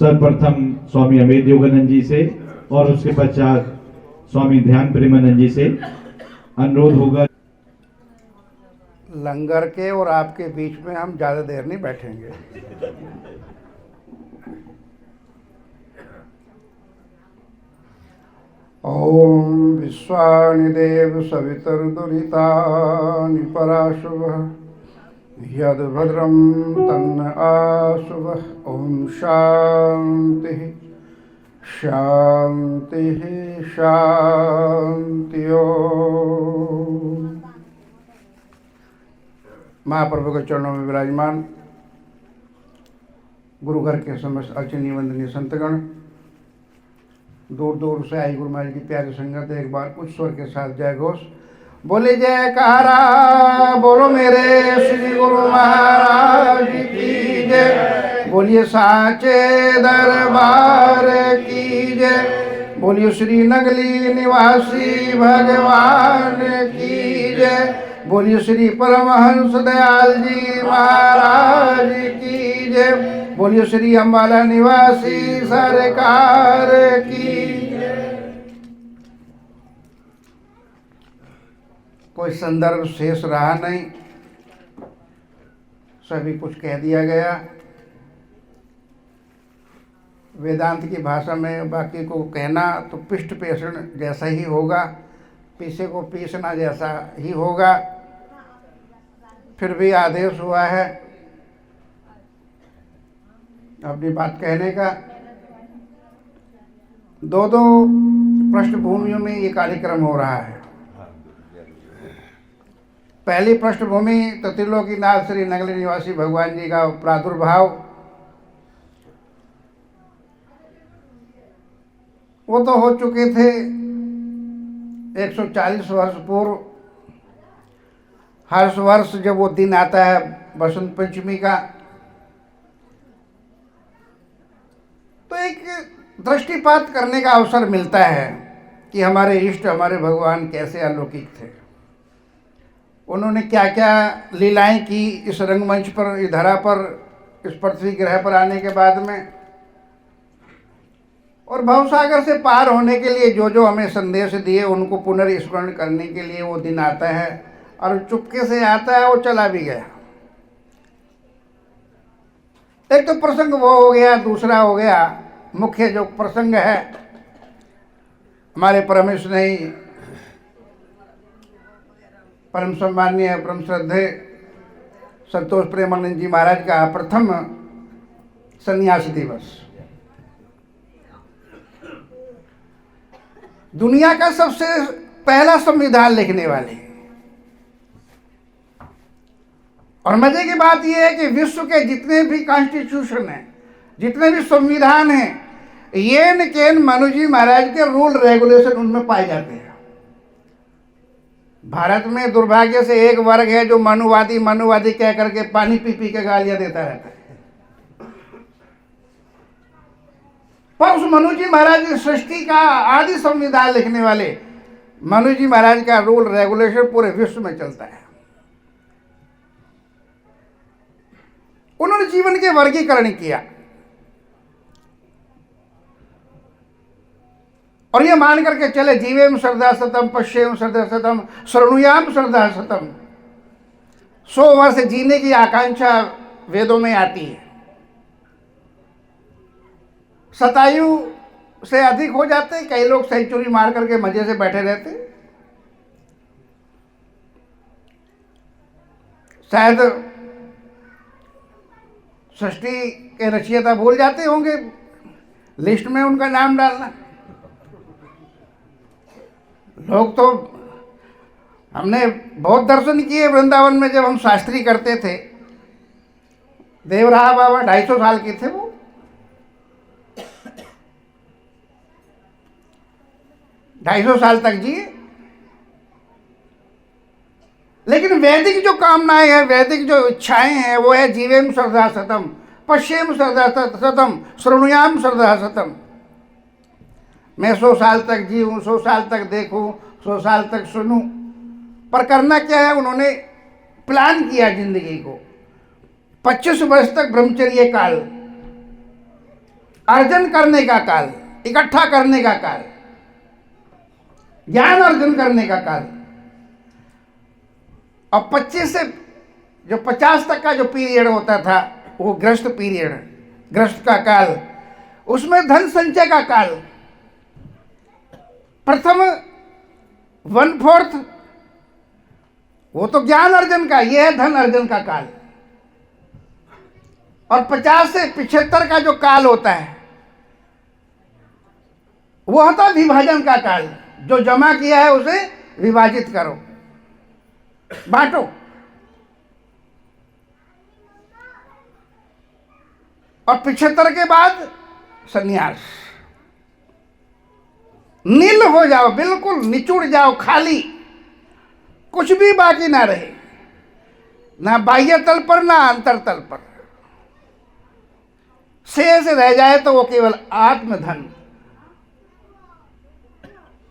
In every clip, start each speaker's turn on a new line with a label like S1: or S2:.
S1: सर्वप्रथम स्वामी अमित योगानंद जी से और उसके पश्चात स्वामी ध्यान प्रेमानंद जी से अनुरोध होगा।
S2: लंगर के और आपके बीच में हम ज़्यादा देर नहीं बैठेंगे। ओम विश्वानि देव सवितुर्दुरितानि पराशुभः यद भद्रं तन्न आशुभः। ओम शांति शांति शांति। ओम महाप्रभु के चरणों में विराजमान गुरु घर के समस्त अर्चनीय वंदनीय संतगण, दूर दूर से आई गुरु महाराज की प्यारी संगत, एक बार उच्च स्वर के साथ जय घोष बोले। जयकारा बोलो मेरे श्री गुरु महाराज की जय। बोलिए साचे दरबार की जय। बोलिए श्री नगली निवासी भगवान की जय। बोलिए श्री परमहंस दयाल जी महाराज की जय। बोलिए श्री अम्बाला निवासी सरकार की। कोई संदर्भ शेष रहा नहीं, सभी कुछ कह दिया गया। वेदांत की भाषा में बाकी को कहना तो पिष्ट पेषण जैसा ही होगा, पीछे को पीसना जैसा ही होगा। फिर भी आदेश हुआ है अपनी बात कहने का। दो दो पृष्ठभूमियों में ये कार्यक्रम हो रहा है। पहली पृष्ठभूमि तो त्रिलोकीनाथ श्री नगली निवासी भगवान जी का प्रादुर्भाव, वो तो हो चुके थे 140 वर्ष पूर्व। हर वर्ष जब वो दिन आता है बसंत पंचमी का, तो एक दृष्टिपात करने का अवसर मिलता है कि हमारे इष्ट, हमारे भगवान कैसे अलौकिक थे। उन्होंने क्या क्या लीलाएं की इस रंगमंच पर, इस धरा पर, इस पृथ्वी ग्रह पर आने के बाद में। और भवसागर से पार होने के लिए जो जो हमें संदेश दिए उनको पुनर्स्मरण करने के लिए वो दिन आता है। और चुपके से आता है, वो चला भी गया। एक तो प्रसंग वो हो गया। दूसरा हो गया मुख्य जो प्रसंग है, हमारे परमेश्वर ने परम सम्माननीय परम श्रद्धेय संतोष प्रेमानंद जी महाराज का प्रथम संन्यास दिवस, दुनिया का सबसे पहला संविधान लिखने वाले। और मजे की बात यह है कि विश्व के जितने भी कॉन्स्टिट्यूशन हैं, जितने भी संविधान हैं, ये न केन मनु जी महाराज के रूल रेगुलेशन उनमें पाए जाते हैं। भारत में दुर्भाग्य से एक वर्ग है जो मनुवादी मनुवादी कह करके पानी पी पी के गालियां देता रहता है। पर उस मनु जी महाराज की सृष्टि का आदि संविधान लिखने वाले मनु जी महाराज का रूल रेगुलेशन पूरे विश्व में चलता है। उन्होंने जीवन के वर्गीकरण किया और ये मान करके चले, जीवेम श्रद्धा सतम, पश्येम श्रद्धा सतम, शृणुयाम श्रद्धा सतम। 100 वर्ष जीने की आकांक्षा वेदों में आती है। शतायु से अधिक हो जाते, कई लोग सेंचुरी मार करके मजे से बैठे रहते। शायद सृष्टि के रचयिता भूल जाते होंगे लिस्ट में उनका नाम डालना। लोग तो, हमने बहुत दर्शन किए वृंदावन में जब हम शास्त्री करते थे। देवराहा बाबा 250 साल के थे, वो 250 साल तक जिए। लेकिन वैदिक जो कामनाएं हैं, वैदिक जो इच्छाएं हैं, वो है जीवेम श्रद्धा सतम, पश्येम श्रद्धा सतम, शृणुयाम श्रद्धा सतम। मैं 100 साल तक जीऊँ, 100 साल तक देखूँ, 100 साल तक सुनूं। पर करना क्या है, उन्होंने प्लान किया जिंदगी को। 25 वर्ष तक ब्रह्मचर्य काल, अर्जन करने का काल, इकट्ठा करने का काल, ज्ञान अर्जन करने का काल। और 25 से जो 50 तक का जो पीरियड होता था वो ग्रस्त पीरियड, ग्रस्त का काल, उसमें धन संचय का काल। प्रथम 1/4 वो तो ज्ञान अर्जन का, ये है धन अर्जन का काल। और 50 से 75 का जो काल होता है वो होता है विभाजन का काल। जो जमा किया है उसे विभाजित करो, बांटो। और 75 के बाद संन्यास, नील हो जाओ, बिल्कुल निचुड़ जाओ, खाली, कुछ भी बाकी ना रहे, ना बाह्य तल पर ना अंतर तल पर। शेष रह जाए तो वो केवल आत्मधन।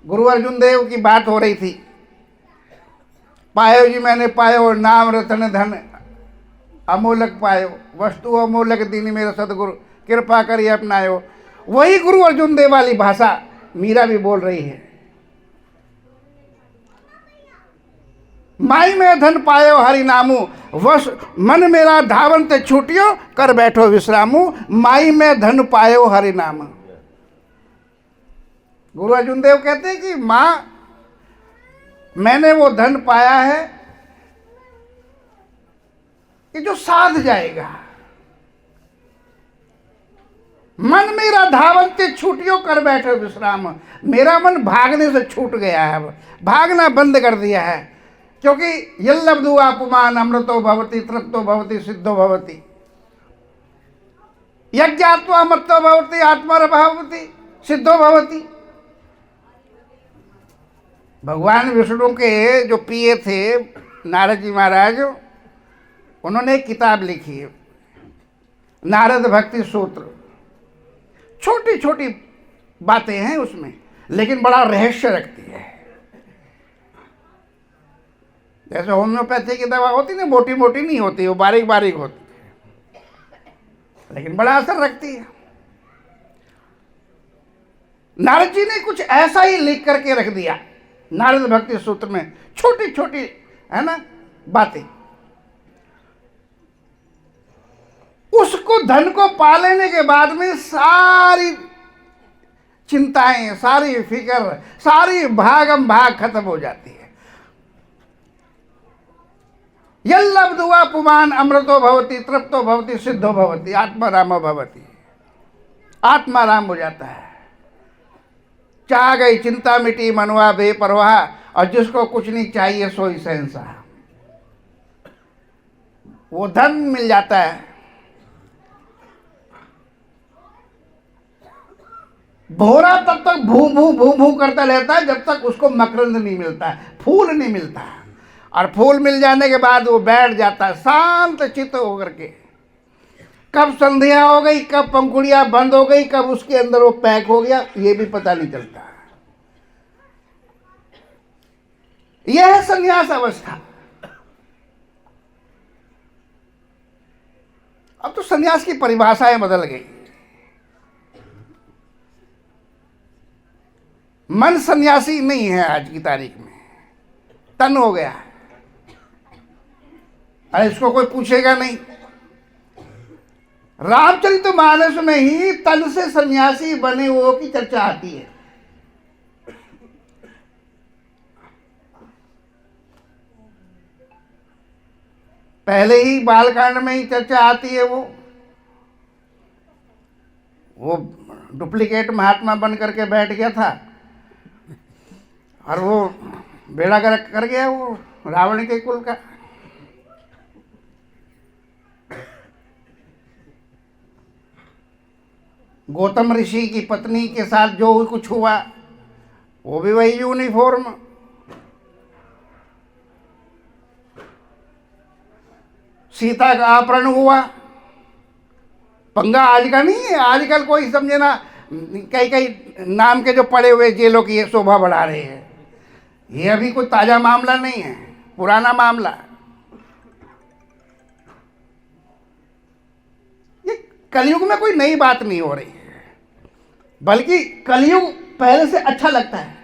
S2: गुरु अर्जुन देव की बात हो रही थी, पायो जी मैंने पायो नाम रतन धन अमोलक पायो, वस्तु अमोलक दीनी मेरे सदगुरु कृपा करिए अपनायो। वही गुरु अर्जुन देव वाली भाषा मीरा भी बोल रही है। माई में धन पायो हरि नामू, वश मन मेरा धावंत छूटियो कर बैठो विश्रामू। माई में धन पायो हरि नाम। गुरु अर्जुन देव कहते हैं कि मां, मैंने वो धन पाया है कि जो साध जाएगा। मन मेरा धावंत छूटियो कर बैठो विश्राम। मेरा मन भागने से छूट गया है, अब भागना बंद कर दिया है। क्योंकि यल्लब्धु आपुमान अमृतो भवति तृप्तो भवति सिद्धो भवति, यज्ञात्वा अमृतो भवति आत्मा भवति सिद्धो भवति। भगवान विष्णु के जो पिए थे नारद जी महाराज, उन्होंने एक किताब लिखी है, नारद भक्ति सूत्र। छोटी छोटी बातें हैं उसमें, लेकिन बड़ा रहस्य रखती है। जैसे होम्योपैथी की दवा होती ना, मोटी मोटी नहीं होती, वो बारीक बारीक होती है, लेकिन बड़ा असर रखती है। नारद जी ने कुछ ऐसा ही लिख करके रख दिया नारद भक्ति सूत्र में, छोटी छोटी है ना बातें। उसको धन को पा लेने के बाद में सारी चिंताएं, सारी फिक्र, सारी भागम भाग खत्म हो जाती है। यल्लब्धुआ पुमान अमृतो भवति तृप्तो भवति सिद्धो भवति आत्मारामो भवति। आत्मा राम हो जाता है, चाह गई चिंता मिटी मनवा बेपरवाह, और जिसको कुछ नहीं चाहिए सोई शहंशाह। वो धन मिल जाता है। भोरा तब तक भू भू भू भू करता रहता है जब तक उसको मकरंद नहीं मिलता है, फूल नहीं मिलता है। और फूल मिल जाने के बाद वो बैठ जाता है शांत चित्त होकर के। कब संध्या हो गई, कब पंखुड़ियां बंद हो गई, कब उसके अंदर वो पैक हो गया, ये भी पता नहीं चलता। यह है संन्यास अवस्था। अब तो संन्यास की परिभाषाएं बदल गई। मन सन्यासी नहीं है आज की तारीख में, तन हो गया है। अरे इसको कोई पूछेगा नहीं। रामचरितमानस में ही तन से सन्यासी बने हुए की चर्चा आती है। पहले ही बालकांड में ही चर्चा आती है। वो डुप्लीकेट महात्मा बन करके बैठ गया था और वो बेड़ा गर्क कर गया वो रावण के कुल का। गौतम ऋषि की पत्नी के साथ जो कुछ हुआ वो भी वही यूनिफॉर्म। सीता का अपहरण हुआ, पंगा आज का नहीं है। आजकल कोई समझे ना, कई कई नाम के जो पड़े हुए जेलों की शोभा बढ़ा रहे हैं। ये अभी कोई ताजा मामला नहीं है, पुराना मामला। ये कलयुग में कोई नई बात नहीं हो रही है। बल्कि कलयुग पहले से अच्छा लगता है।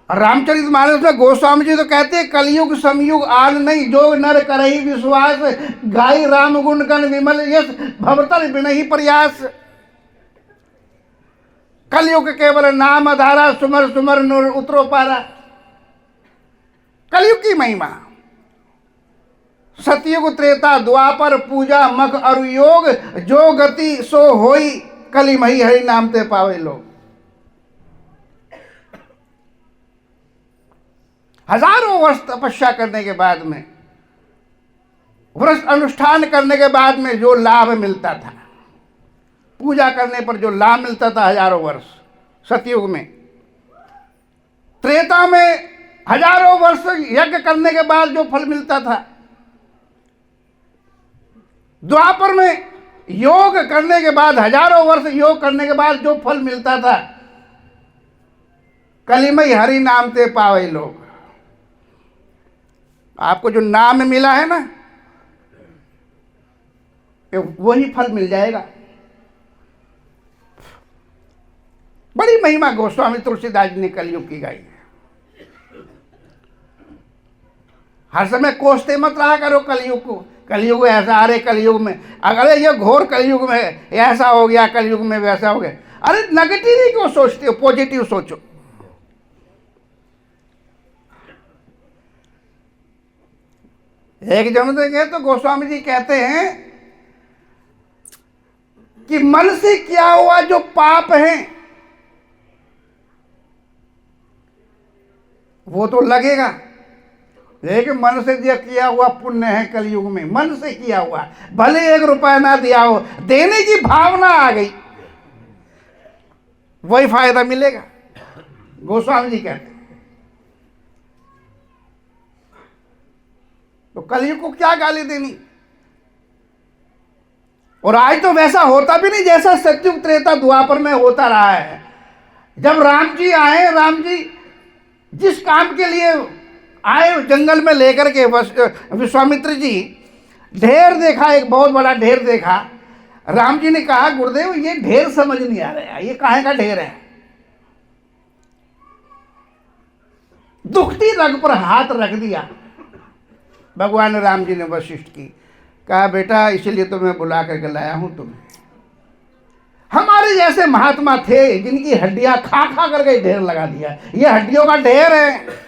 S2: और रामचरितमानस में गोस्वामी जी तो कहते हैं कलयुग समयुग आन नहीं, जो नर करही विश्वास, गाई राम गुण गण विमल यश, भवतर बिनहि प्रयास। कलयुग केवल नाम आधारा, सुमर सुमर नूर उतरो पारा। कलयुग की महिमा, सतयुग त्रेता द्वापर पूजा मख अरु योग, जो गति सो होई कली मही हरि नाम ते पावे लोग। हजारों वर्ष तपस्या करने के बाद में, व्रत अनुष्ठान करने के बाद में जो लाभ मिलता था, पूजा करने पर जो लाभ मिलता था हजारों वर्ष सतयुग में, त्रेता में हजारों वर्ष यज्ञ करने के बाद जो फल मिलता था, द्वापर में योग करने के बाद, हजारों वर्ष योग करने के बाद जो फल मिलता था, कलिमई हरि नाम ते पावे लोग। आपको जो नाम मिला है ना, वही फल मिल जाएगा। बड़ी महिमा गोस्वामी तुलसीदास जी ने कलयुग की गाई है। हर समय कोसते मत रहा करो कलयुग को, कलयुग ऐसा, अरे कलयुग में, अगर ये घोर कलयुग में ऐसा हो गया, कलयुग में वैसा हो गया। अरे नेगेटिव ही क्यों सोचते हो, पॉजिटिव सोचो। एक जन देंगे तो गोस्वामी जी कहते हैं कि मन से किया हुआ जो पाप है वो तो लगेगा, लेकिन मन से जो किया हुआ पुण्य है कलयुग में, मन से किया हुआ, भले 1 रुपया ना दिया हो, देने की भावना आ गई, वही फायदा मिलेगा। गोस्वामी जी कहते हैं। तो कलयुग को क्या गाली देनी। और आज तो वैसा होता भी नहीं जैसा सतयुग त्रेता द्वापर में होता रहा है। जब राम जी आए, राम जी जिस काम के लिए आए जंगल में लेकर के, विश्वामित्र जी ढेर देखा, एक बहुत बड़ा ढेर देखा। राम जी ने कहा गुरुदेव ये ढेर समझ नहीं आ रहा है, ये काहे का ढेर है। दुखती रग पर हाथ रख दिया भगवान राम जी ने वशिष्ठ की, कहा बेटा इसलिए तो मैं बुला करके लाया हूं तुम्हें। हमारे जैसे महात्मा थे जिनकी हड्डियां खा खा करके ढेर लगा दिया, ये हड्डियों का ढेर है।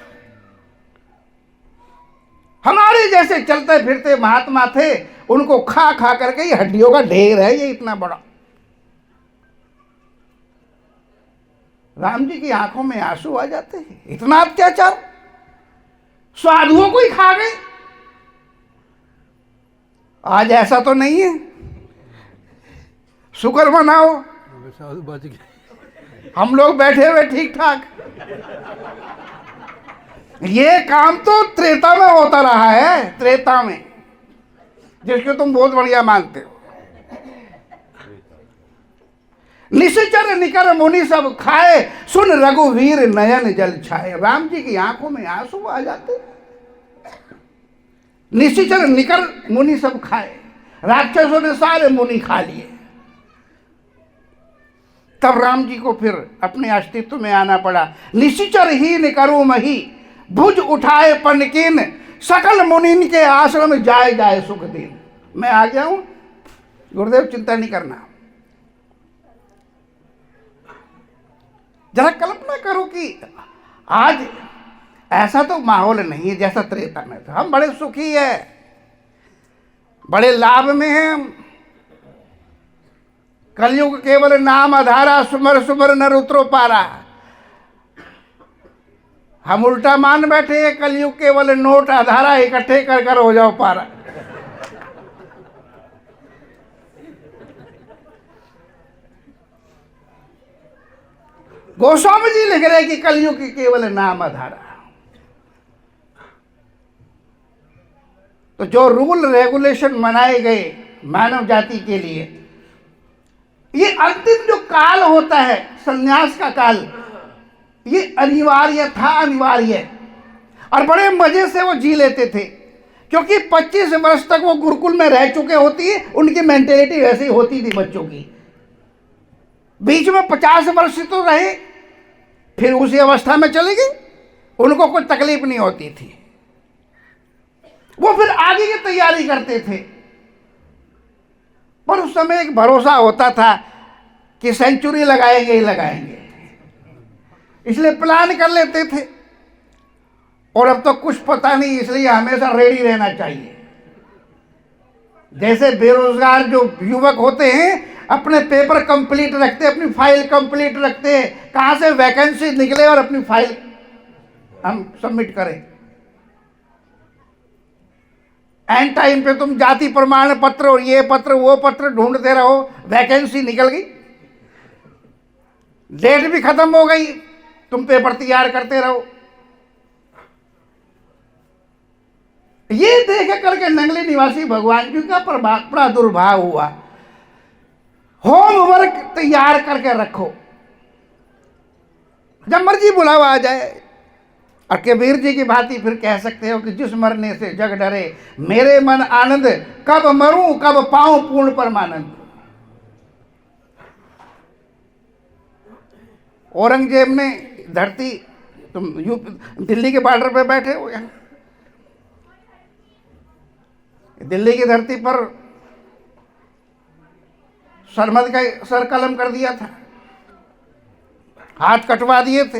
S2: हमारे जैसे चलते फिरते महात्मा थे, उनको खा खा करके ये हड्डियों का ढेर है, ये इतना बड़ा। राम जी की आंखों में आंसू आ जाते हैं, इतना अत्याचार, साधुओं को ही खा गए। आज ऐसा तो नहीं है, शुक्र मनाओ, हम लोग बैठे हुए ठीक ठाक। ये काम तो त्रेता में होता रहा है, त्रेता में, जिसको तुम बहुत बढ़िया मानते हो। निश्चर निकर मुनि सब खाए, सुन रघुवीर नयन जल छाए। राम जी की आंखों में आंसू आ जाते। निश्चर निकर मुनि सब खाए, राक्षसों ने सारे मुनि खा लिए। तब राम जी को फिर अपने अस्तित्व में आना पड़ा। निश्चर ही निकरो मही, भुज उठाए पनकीन, सकल मुनिन के आश्रम जाए जाए सुख दिन। मैं आ गया हूं गुरुदेव, चिंता नहीं करना। जरा कल्पना करो कि आज ऐसा तो माहौल नहीं है जैसा त्रेता में था। हम बड़े सुखी है, बड़े लाभ में हैं हम। कलयुग केवल नाम आधारा, सुमर सुमर नर उतरो पारा। हम उल्टा मान बैठे हैं, कलयुग केवल नोट आधारा, इकट्ठे कर कर हो जाओ पारा। गोस्वामी जी लिख रहे कि कलयुग की केवल नाम आधारा। तो जो रूल रेगुलेशन बनाए गए मानव जाति के लिए, ये अंतिम जो काल होता है संन्यास का काल, ये अनिवार्य था, अनिवार्य। और बड़े मजे से वो जी लेते थे, क्योंकि 25 वर्ष तक वो गुरुकुल में रह चुके होती है, उनकी मेंटेलिटी वैसी होती थी बच्चों की। बीच में 50 वर्ष तो रहे, फिर उसी अवस्था में चले गए, उनको कोई तकलीफ नहीं होती थी। वो फिर आगे की तैयारी करते थे, पर उस समय एक भरोसा होता था कि सेंचुरी लगाएंगे ही लगाएंगे, इसलिए प्लान कर लेते थे। और अब तो कुछ पता नहीं, इसलिए हमेशा रेडी रहना चाहिए। जैसे बेरोजगार जो युवक होते हैं अपने पेपर कंप्लीट रखते, अपनी फाइल कंप्लीट रखते हैं, कहां से वैकेंसी निकले और अपनी फाइल हम सबमिट करें। एंड टाइम पे तुम जाति प्रमाण पत्र और ये पत्र वो पत्र ढूंढते रहो, वैकेंसी निकल गई, डेट भी खत्म हो गई, तुम पेपर तैयार करते रहो। ये देख करके नंगली निवासी भगवान जी का प्रादुर्भाव हुआ। होमवर्क तैयार करके रखो, जब मर्जी बुलावा आ जाए। और कबीर जी की भांति फिर कह सकते हो कि जिस मरने से जग डरे, मेरे मन आनंद, कब मरूं कब पाऊं पूर्ण परमानंद। औरंगजेब ने धरती, तुम दिल्ली के बॉर्डर पे बैठे हो, यहाँ दिल्ली की धरती पर सरमद का सर कलम कर दिया था, हाथ कटवा दिए थे,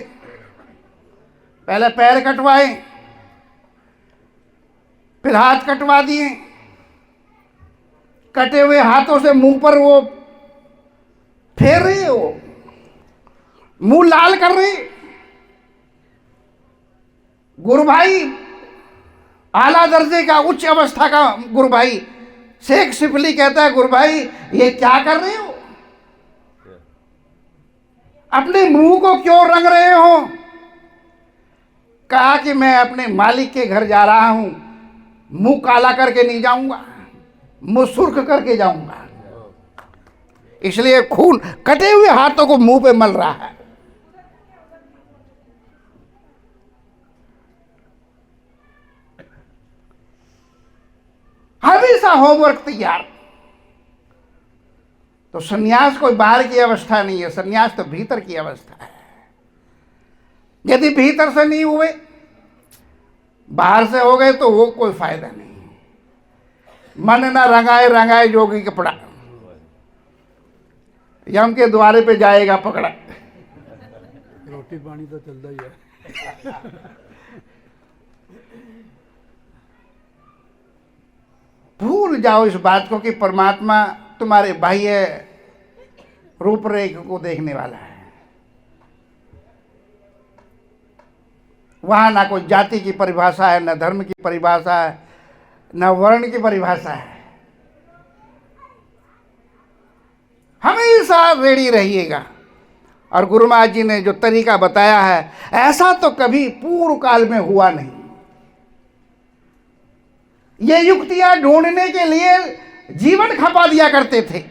S2: पहले पैर कटवाए, फिर हाथ कटवा दिए। कटे हुए हाथों से मुंह पर वो फेर रही है, वो मुंह लाल कर रही। गुरु भाई, आला दर्जे का, उच्च अवस्था का गुरु भाई शेख सिफली कहता है, गुरु भाई ये क्या कर रहे हो, अपने मुंह को क्यों रंग रहे हो। कहा कि मैं अपने मालिक के घर जा रहा हूं, मुंह काला करके नहीं जाऊंगा, मुंह सुर्ख करके जाऊंगा, इसलिए खून कटे हुए हाथों को मुंह पे मल रहा है। हमेशा होमवर्क तैयार। तो सन्यास कोई बाहर की अवस्था नहीं है, सन्यास तो भीतर की अवस्था है। यदि भीतर से नहीं हुए, बाहर से हो गए तो वो कोई फायदा नहीं। मन ना रंगाए रंगाए जोगी कपड़ा, यम के द्वारे पे जाएगा पकड़ा।
S3: रोटी पानी तो चलता ही है।
S2: भूल जाओ इस बात को कि परमात्मा तुम्हारे बाह्य रूपरेख को देखने वाला है। वहां ना कोई जाति की परिभाषा है, न धर्म की परिभाषा है, न वर्ण की परिभाषा है। हमेशा रेडी रहिएगा। और गुरु महाराज जी ने जो तरीका बताया है, ऐसा तो कभी पूर्व काल में हुआ नहीं। ये युक्तियां ढूंढने के लिए जीवन खपा दिया करते थे।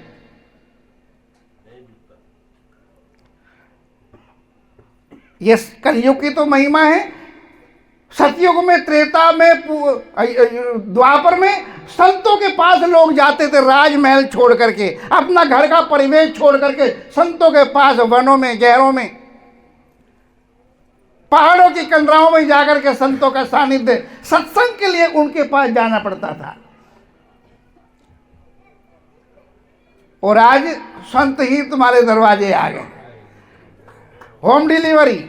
S2: ये कलयुग की तो महिमा है। सतयुग में, त्रेता में, द्वापर में संतों के पास लोग जाते थे, राजमहल छोड़ करके, अपना घर का परिवेश छोड़ करके संतों के पास, वनों में, गहरों में, पहाड़ों की कंदराओं में जाकर के संतों का सानिध्य, सत्संग के लिए उनके पास जाना पड़ता था। और आज संत ही तुम्हारे दरवाजे आ गए, होम डिलीवरी।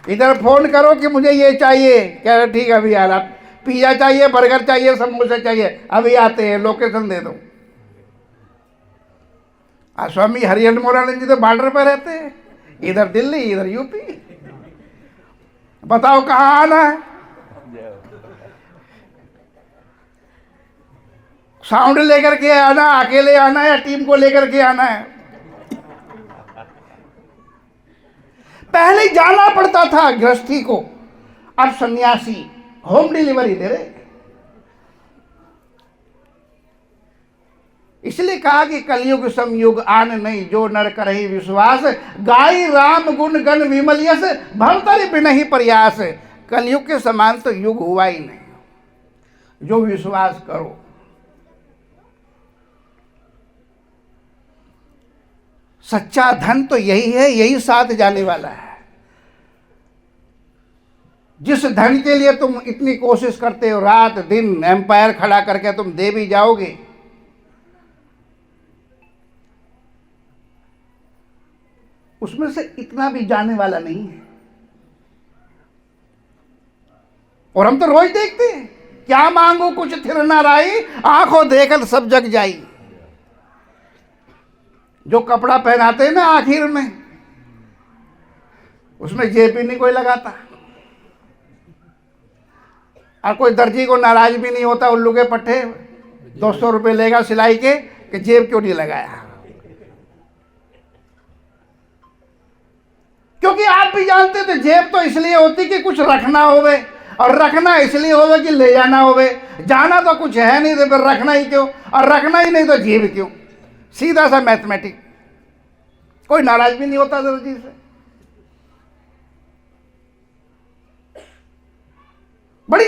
S2: इधर फोन करो कि मुझे ये चाहिए, कह रहे ठीक है अभी यार, आप पिज्जा चाहिए, बर्गर चाहिए, समोसा चाहिए, अभी आते हैं, लोकेशन दे दो। स्वामी हरिहर मोरानंद जी तो बॉर्डर पर रहते हैं, इधर दिल्ली इधर यूपी। बताओ कहाँ आना है। साउंड लेकर के आना, अकेले आना है या टीम को लेकर के आना है। पहले जाना पड़ता था गृहस्थी को, अब सन्यासी होम डिलीवरी दे रहे। इसलिए कहा कि कलयुग समयुग आन नहीं, जो नर करहि विश्वास, गाई राम गुण गण विमल यस, भवतरि बिनहि प्रयास। कलयुग के समान तो युग हुआ ही नहीं। जो विश्वास करो, सच्चा धन तो यही है, यही साथ जाने वाला है। जिस धन के लिए तुम इतनी कोशिश करते हो, रात दिन एम्पायर खड़ा करके तुम दे भी जाओगे, उसमें से इतना भी जाने वाला नहीं है। और हम तो रोज देखते हैं, क्या मांगो कुछ थिर ना राई, आंखों देखल सब जग जाई। जो कपड़ा पहनाते हैं ना आखिर में, उसमें जेब भी नहीं कोई लगाता, और कोई दर्जी को नाराज भी नहीं होता, उल्लू के पट्टे 200 रुपये लेगा सिलाई के कि जेब क्यों नहीं लगाया। क्योंकि आप भी जानते थे जेब तो इसलिए होती कि कुछ रखना होवे, और रखना इसलिए होवे कि ले जाना होवे। जाना तो कुछ है नहीं तो फिर रखना ही क्यों, और रखना ही नहीं तो जेब क्यों। सीधा सा मैथमेटिक। कोई नाराज भी नहीं होता दर्जी से। बड़ी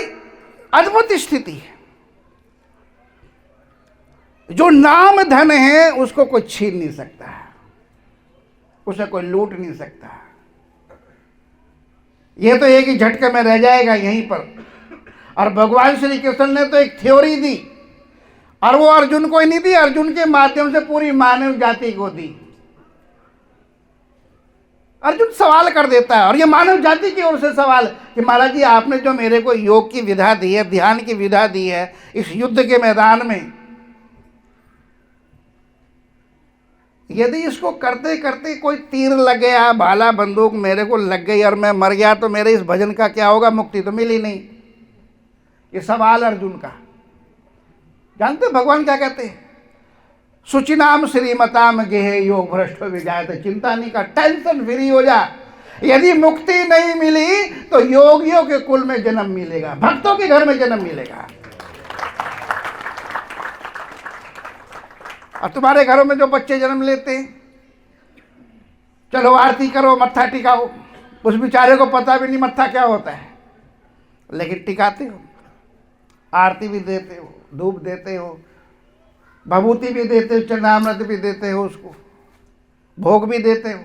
S2: अद्भुत स्थिति है। जो नाम धन है उसको कोई छीन नहीं सकता, उसे कोई लूट नहीं सकता। यह तो एक ही झटके में रह जाएगा यहीं पर। और भगवान श्री कृष्ण ने तो एक थ्योरी दी, और वो अर्जुन को ही नहीं दी, अर्जुन के माध्यम से पूरी मानव जाति को दी। अर्जुन सवाल कर देता है, और ये मानव जाति की ओर से सवाल कि महाराज जी आपने जो मेरे को योग की विधा दी है, ध्यान की विधा दी है इस युद्ध के मैदान में, यदि इसको करते करते कोई तीर लग गया, भाला बंदूक मेरे को लग गई और मैं मर गया, तो मेरे इस भजन का क्या होगा? मुक्ति तो मिली नहीं। ये सवाल अर्जुन का। जानते भगवान क्या कहते हैं? सुचिनाम श्रीमताम गेह योग भ्रष्ट विजायत, चिंता नहीं कर, टेंशन फ्री हो जा। यदि मुक्ति नहीं मिली तो योगियों के कुल में जन्म मिलेगा, भक्तों के घर में जन्म मिलेगा। और तुम्हारे घरों में जो बच्चे जन्म लेते हैं, चलो आरती करो, मत्था टिकाओ, उस बेचारे को पता भी नहीं मत्था क्या होता है, लेकिन टिकाते हो, आरती भी देते हो, धूप देते हो, भभूति भी देते हो, चरणामृत भी देते हो, उसको भोग भी देते हो।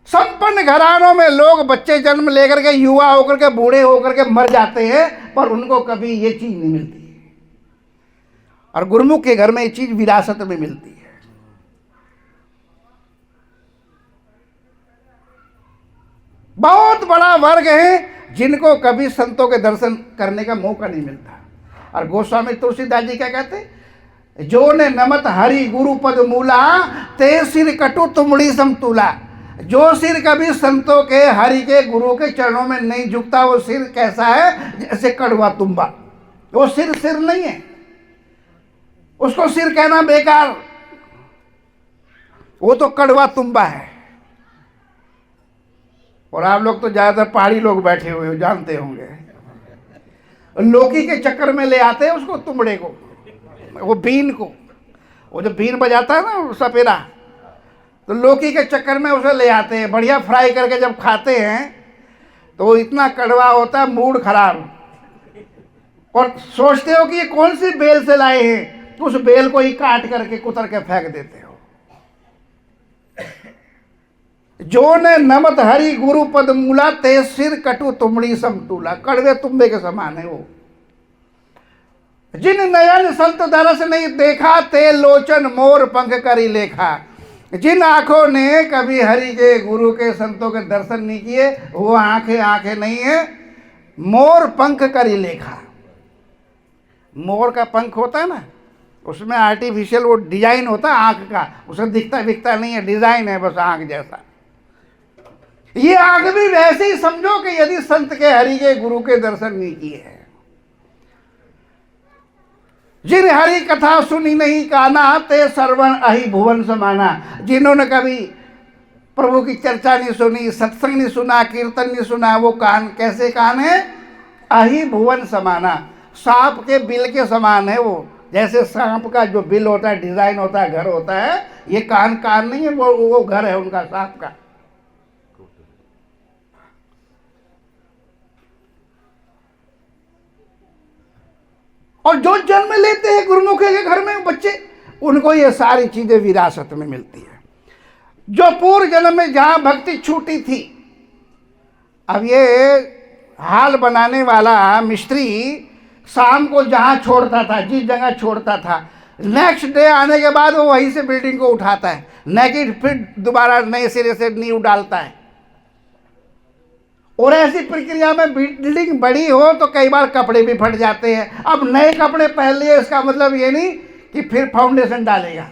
S2: संपन्न घरानों में लोग बच्चे जन्म लेकर के, युवा होकर के, बूढ़े होकर के मर जाते हैं, पर उनको कभी ये चीज नहीं मिलती। और गुरुमुख के घर में ये चीज विरासत में मिलती है। बहुत बड़ा वर्ग है जिनको कभी संतों के दर्शन करने का मौका नहीं मिलता। और गोस्वामी तुलसीदास जी क्या कहते? जो ने नमत हरि गुरु पद मूला, ते सिर कटु तुमड़ी समतूला। जो सिर कभी संतों के, हरि के, गुरु के चरणों में नहीं झुकता, वो सिर कैसा है? जैसे कड़वा तुम्बा। वो सिर सिर नहीं है, उसको सिर कहना बेकार, वो तो कड़वा तुम्बा है। और आप लोग तो ज्यादातर पहाड़ी लोग बैठे हुए हो, जानते होंगे, लोकी के चक्कर में ले आते हैं उसको, तुमड़े को, वो बीन को, वो जो बीन बजाता है ना सपेरा, तो लोकी के चक्कर में उसे ले आते हैं। बढ़िया फ्राई करके जब खाते हैं तो वो इतना कड़वा होता है, मूड खराब। और सोचते हो कि ये कौन सी बेल से लाए हैं, तो उस बेल को ही काट करके कुतर के फेंक देते हो। जो ने नमत हरि गुरु पद मूला, ते सिर कटु तुमड़ी समतूला। कड़वे तुम्बे के समान है वो। जिन नयन संत दरस नहीं देखा, ते लोचन मोर पंख करी लेखा। जिन आंखों ने कभी हरि के, गुरु के, संतों के दर्शन नहीं किए, वो आंखें आंखें नहीं है, मोर पंख करी लेखा। मोर का पंख होता है ना, उसमें आर्टिफिशियल वो डिजाइन होता है आंख का, उसे दिखता दिखता नहीं है, डिजाइन है बस आंख जैसा। ये आंख भी वैसे ही समझो कि यदि संत के, हरि के, गुरु के दर्शन नहीं किए हैं। जिन हरि कथा सुनी नहीं काना, ते सर्वन अहि भुवन समाना। जिन्होंने कभी प्रभु की चर्चा नहीं सुनी, सत्संग नहीं सुना, कीर्तन नहीं सुना, वो कान कैसे कान है? अहि भुवन समाना। सांप के बिल के समान है वो। जैसे सांप का जो बिल होता है, डिजाइन होता है, घर होता है, ये कान कान नहीं है, वो घर है उनका, सांप का। और जो जन्म लेते हैं गुरुमुख के घर में बच्चे, उनको ये सारी चीजें विरासत में मिलती है। जो पूर्व जन्म में जहां भक्ति छूटी थी, अब ये हाल बनाने वाला मिस्त्री शाम को जहां छोड़ता था, जिस जगह छोड़ता था, नेक्स्ट डे आने के बाद वो वहीं से बिल्डिंग को उठाता है, न कि फिर दोबारा नए सिरे से नींव डालता है। और ऐसी प्रक्रिया में बिल्डिंग बड़ी हो तो कई बार कपड़े भी फट जाते हैं। अब नए कपड़े पहन लिए इसका मतलब ये नहीं कि फिर फाउंडेशन डालेगा।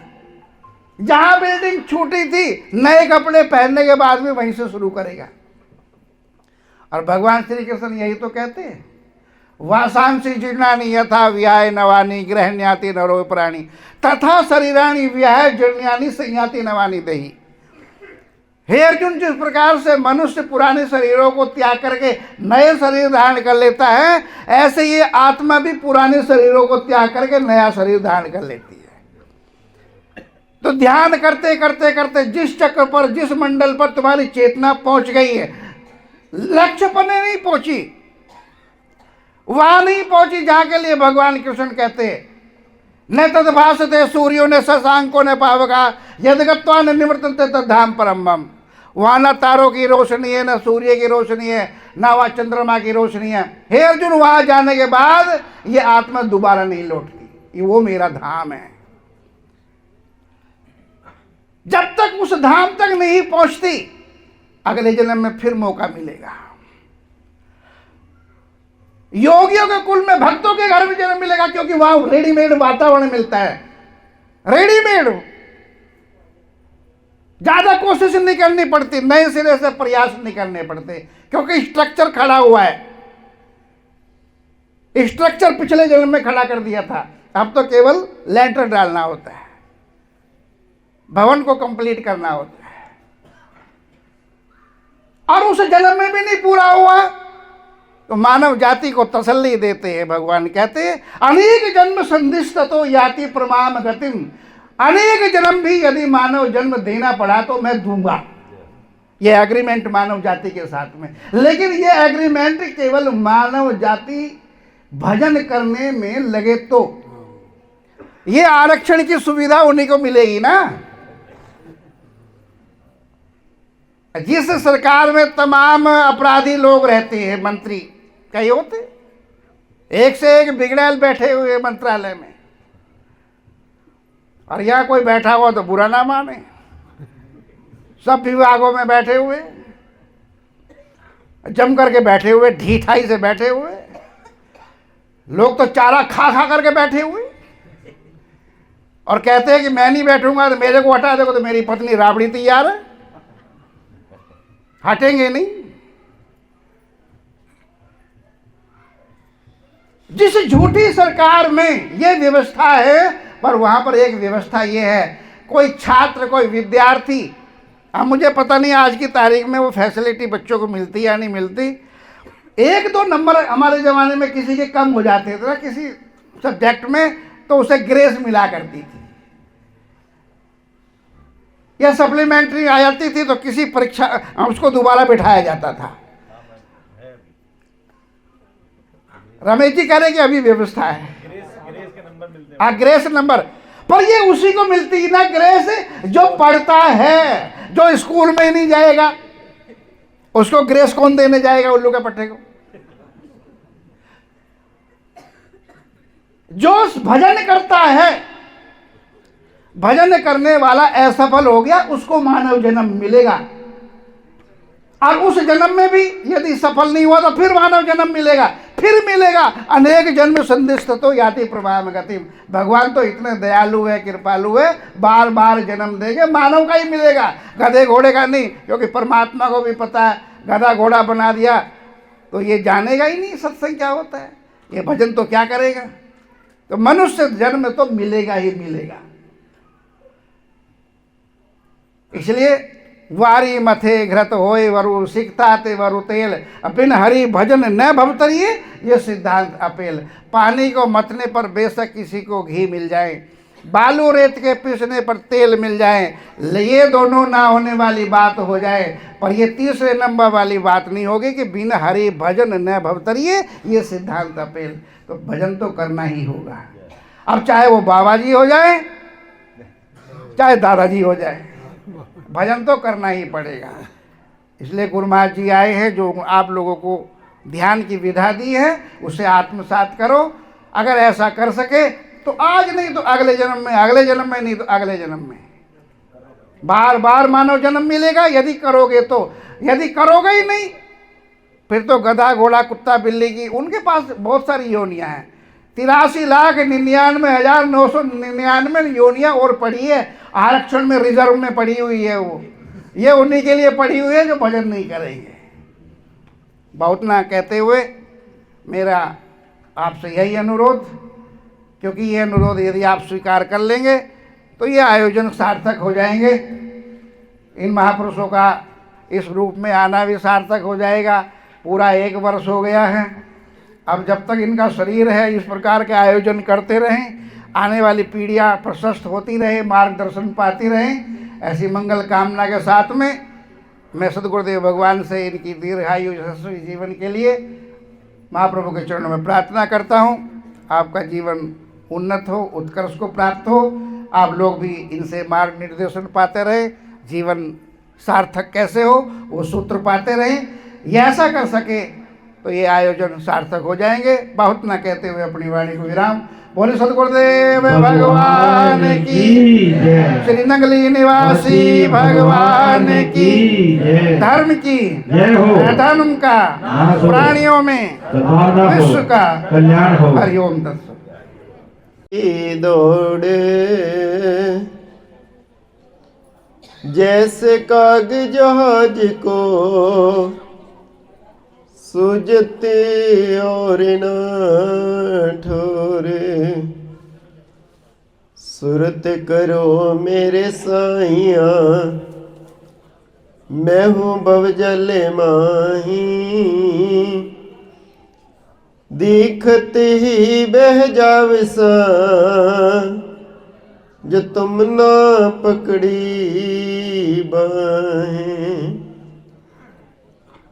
S2: जहां बिल्डिंग छूटी थी, नए कपड़े पहनने के बाद भी वहीं से शुरू करेगा। और भगवान श्री कृष्ण यही तो कहते हैं, वासांसी जीर्णानि यथा व्याय नवानि गृहण्याति नरो प्राणी तथा शरीराणि व्याय जीर्ण्यानि संयाति नवानि देहि। हे अर्जुन, जिस प्रकार से मनुष्य पुराने शरीरों को त्याग करके नए शरीर धारण कर लेता है, ऐसे ये आत्मा भी पुराने शरीरों को त्याग करके नया शरीर धारण कर लेती है। तो ध्यान करते करते करते जिस चक्र पर, जिस मंडल पर तुम्हारी चेतना पहुंच गई है, लक्ष्य पर नहीं पहुंची, वहां नहीं पहुंची जहां के लिए भगवान कृष्ण कहते हैं, न तद्भासते सूर्यो न शशांको न पावका यद्गत्वा न निवर्तन्ते तद्धाम परम मम। वहां न तारों की रोशनी है, न सूर्य की रोशनी है, न वहां चंद्रमा की रोशनी है। हे अर्जुन, वहां जाने के बाद ये आत्मा दोबारा नहीं लौटती, वो मेरा धाम है। जब तक उस धाम तक नहीं पहुंचती, अगले जन्म में फिर मौका मिलेगा। योगियों के कुल में, भक्तों के घर में जन्म मिलेगा, क्योंकि वहां रेडीमेड वातावरण मिलता है। रेडीमेड, ज्यादा कोशिश नहीं करनी पड़ती, नए सिरे से प्रयास नहीं करने पड़ते, क्योंकि स्ट्रक्चर खड़ा हुआ है। स्ट्रक्चर पिछले जन्म में खड़ा कर दिया था, अब तो केवल लेंटर डालना होता है, भवन को कंप्लीट करना होता है। और उस जन्म में भी नहीं पूरा हुआ तो मानव जाति को तसल्ली देते हैं। भगवान कहते हैं, अनेक जन्म संदिष्ट तो याति प्रमाम गतिम। अनेक जन्म भी यदि मानव जन्म देना पड़ा तो मैं दूंगा। ये एग्रीमेंट मानव जाति के साथ में, लेकिन ये एग्रीमेंट केवल मानव जाति भजन करने में लगे तो। ये आरक्षण की सुविधा उन्हीं को मिलेगी ना। जिस सरकार में तमाम अपराधी लोग रहते हैं, मंत्री कई होते, एक से एक बिगड़ैल बैठे हुए मंत्रालय में, और यहाँ कोई बैठा हुआ तो बुरा ना माने। सब विभागों में बैठे हुए, जम करके बैठे हुए, ढीठाई से बैठे हुए लोग, तो चारा खा खा करके बैठे हुए, और कहते हैं कि मैं नहीं बैठूंगा तो मेरे को हटा देखो, तो मेरी पत्नी राबड़ी तैयार है, हटेंगे नहीं। जिस झूठी सरकार में ये व्यवस्था है, पर वहां पर एक व्यवस्था ये है, कोई छात्र, कोई विद्यार्थी, अब मुझे पता नहीं आज की तारीख में वो फैसिलिटी बच्चों को मिलती या नहीं मिलती। एक दो नंबर हमारे ज़माने में किसी के कम हो जाते थे ना किसी सब्जेक्ट में, तो उसे ग्रेस मिला करती थी, या सप्लीमेंट्री आ जाती थी तो किसी परीक्षा उसको दोबारा बिठाया जाता था। रमेश जी कह रहे कि अभी व्यवस्था है, ग्रेस नंबर, पर ये उसी को मिलती ना ग्रेस जो पढ़ता है। जो स्कूल में ही नहीं जाएगा उसको ग्रेस कौन देने जाएगा, उल्लू के पट्टे को। जो भजन करता है, भजन करने वाला असफल हो गया, उसको मानव जन्म मिलेगा। और उस जन्म में भी यदि सफल नहीं हुआ तो फिर मानव जन्म मिलेगा, फिर मिलेगा। अनेक जन्म संदिष्ट तो याति प्रभाव गतिम। भगवान तो इतने दयालु है, कृपालु है, बार बार जन्म देंगे, मानव का ही मिलेगा, गधे घोड़े का नहीं। क्योंकि परमात्मा को भी पता है, गधा घोड़ा बना दिया तो ये जानेगा ही नहीं सत्संग क्या होता है, ये भजन तो क्या करेगा। तो मनुष्य जन्म तो मिलेगा ही मिलेगा। इसलिए वारी मथे घृत होए वरु सिकता ते वरु तेल, बिन हरि भजन न भवतरिए, ये सिद्धांत अपेल। पानी को मतने पर बेशक किसी को घी मिल जाए, बालू रेत के पीसने पर तेल मिल जाए, ये दोनों ना होने वाली बात हो जाए, पर ये तीसरे नंबर वाली बात नहीं होगी कि बिन हरि भजन न भवतरिए, ये सिद्धांत अपेल। तो भजन तो करना ही होगा। अब चाहे वो बाबा जी हो जाए, चाहे दादाजी हो जाए, भजन तो करना ही पड़ेगा। इसलिए गुरु महाराज जी आए हैं, जो आप लोगों को ध्यान की विधा दी है उसे आत्मसात करो। अगर ऐसा कर सके तो आज नहीं तो अगले जन्म में, अगले जन्म में नहीं तो अगले जन्म में, बार बार मानव जन्म मिलेगा यदि करोगे तो। यदि करोगे ही नहीं फिर तो गधा घोड़ा कुत्ता बिल्ली की, उनके पास बहुत सारी योनियां हैं। 83,99,999 योनियां और पड़ी है, आरक्षण में रिजर्व में पड़ी हुई है वो। ये उन्हीं के लिए पड़ी हुई है जो भजन नहीं करेंगे। बहुत ना कहते हुए मेरा आपसे यही अनुरोध, क्योंकि ये अनुरोध यदि आप स्वीकार कर लेंगे तो ये आयोजन सार्थक हो जाएंगे। इन महापुरुषों का इस रूप में आना भी सार्थक हो जाएगा। पूरा 1 वर्ष हो गया है। अब जब तक इनका शरीर है इस प्रकार के आयोजन करते रहें, आने वाली पीढ़ियाँ प्रशस्त होती रहे, मार्गदर्शन पाती रहें। ऐसी मंगल कामना के साथ में मैं सद्गुरुदेव भगवान से इनकी दीर्घायु यशस्वी जीवन के लिए महाप्रभु के चरणों में प्रार्थना करता हूँ। आपका जीवन उन्नत हो, उत्कर्ष को प्राप्त हो। आप लोग भी इनसे मार्ग निर्देशन पाते रहे, जीवन सार्थक कैसे हो वो सूत्र पाते रहें। ये ऐसा कर सके तो ये आयोजन सार्थक हो जाएंगे। बहुत ना कहते हुए अपनी वाणी को विराम। बोले सद्गुरुदेव भगवान की
S1: जय।
S2: श्री नंगली निवासी भगवान की धर्म की
S1: जय हो।
S2: धर्म का
S1: नाश हो।
S2: प्राणियों में
S1: सद्भावना हो,
S2: विश्व का
S1: कल्याण हो।
S2: हरिओम तत्सत।
S4: दौड़ जैसे काग जहाज को सूझते और न ठोरे, सुरत करो मेरे साइया मैं हूँ भवजल माही, दिखते ही बह जावे सा जो तुम ना पकड़ी बाहें,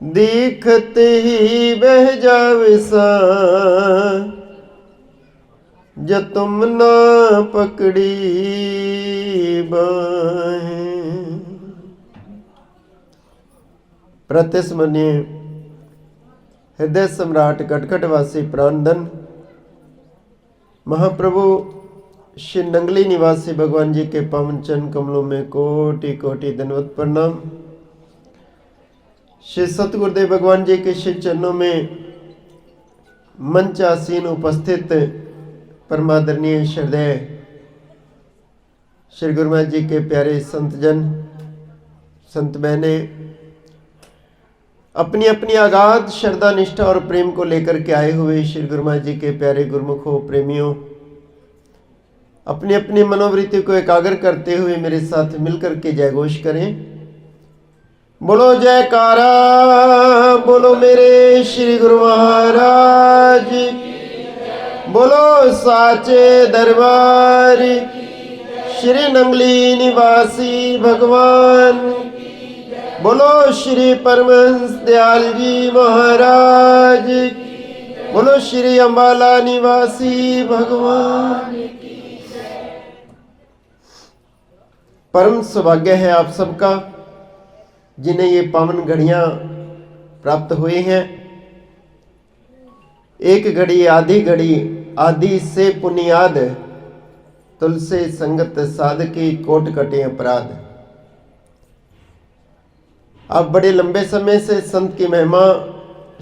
S4: दिखते ही बह जावे सा जो तुम ना पकड़ी बाहें। प्रतिस्मरणीय हृदय सम्राट कटकटवासी प्राणधन महाप्रभु श्री नंगली निवासी भगवान जी के पावन चरण कमलों में कोटि कोटि दंडवत प्रणाम। श्री सतगुरुदेव भगवान जी के श्री चरणों में मंच आसीन उपस्थित परमादरणीय श्रद्धेय श्री गुरु महाराज जी के प्यारे संतजन, संत बहने, अपनी अपनी अगाध श्रद्धा निष्ठा और प्रेम को लेकर के आए हुए श्री गुरु महाराज जी के प्यारे गुरुमुखों, प्रेमियों, अपनी अपनी मनोवृत्ति को एकाग्र करते हुए मेरे साथ मिलकर के जयघोष करें। बोलो जयकारा, बोलो मेरे श्री गुरु महाराज, बोलो साचे दरबार श्री नंगली निवासी भगवान, बोलो श्री परमहंस दयाल जी महाराज, बोलो श्री अम्बाला निवासी भगवान। परम सौभाग्य है आप सबका जिन्हें ये पावन घड़ियां प्राप्त हुई हैं। एक घड़ी आधी घड़ी आदि से पुनियाद, तुलसी संगत साधकी कोट कटे अपराध। आप बड़े लंबे समय से संत की महिमा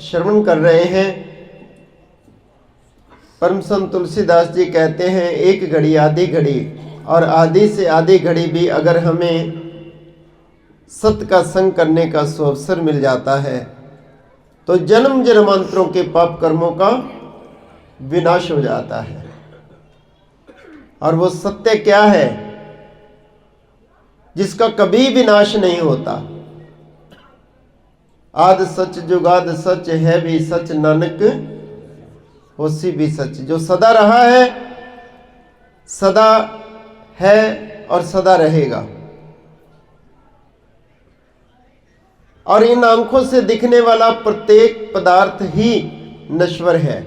S4: श्रवण कर रहे हैं। परम संत तुलसीदास जी कहते हैं एक घड़ी आधी घड़ी, और आधी से आधी घड़ी भी अगर हमें सत्य का संग करने का सुअवसर मिल जाता है तो जन्म जन्मांतरों के पाप कर्मों का विनाश हो जाता है। और वो सत्य क्या है जिसका कभी विनाश नहीं होता? आद सच जुगाद सच है भी सच, नानक होसी भी सच। जो सदा रहा है, सदा है और सदा रहेगा। और इन आंखों से दिखने वाला प्रत्येक पदार्थ ही नश्वर है,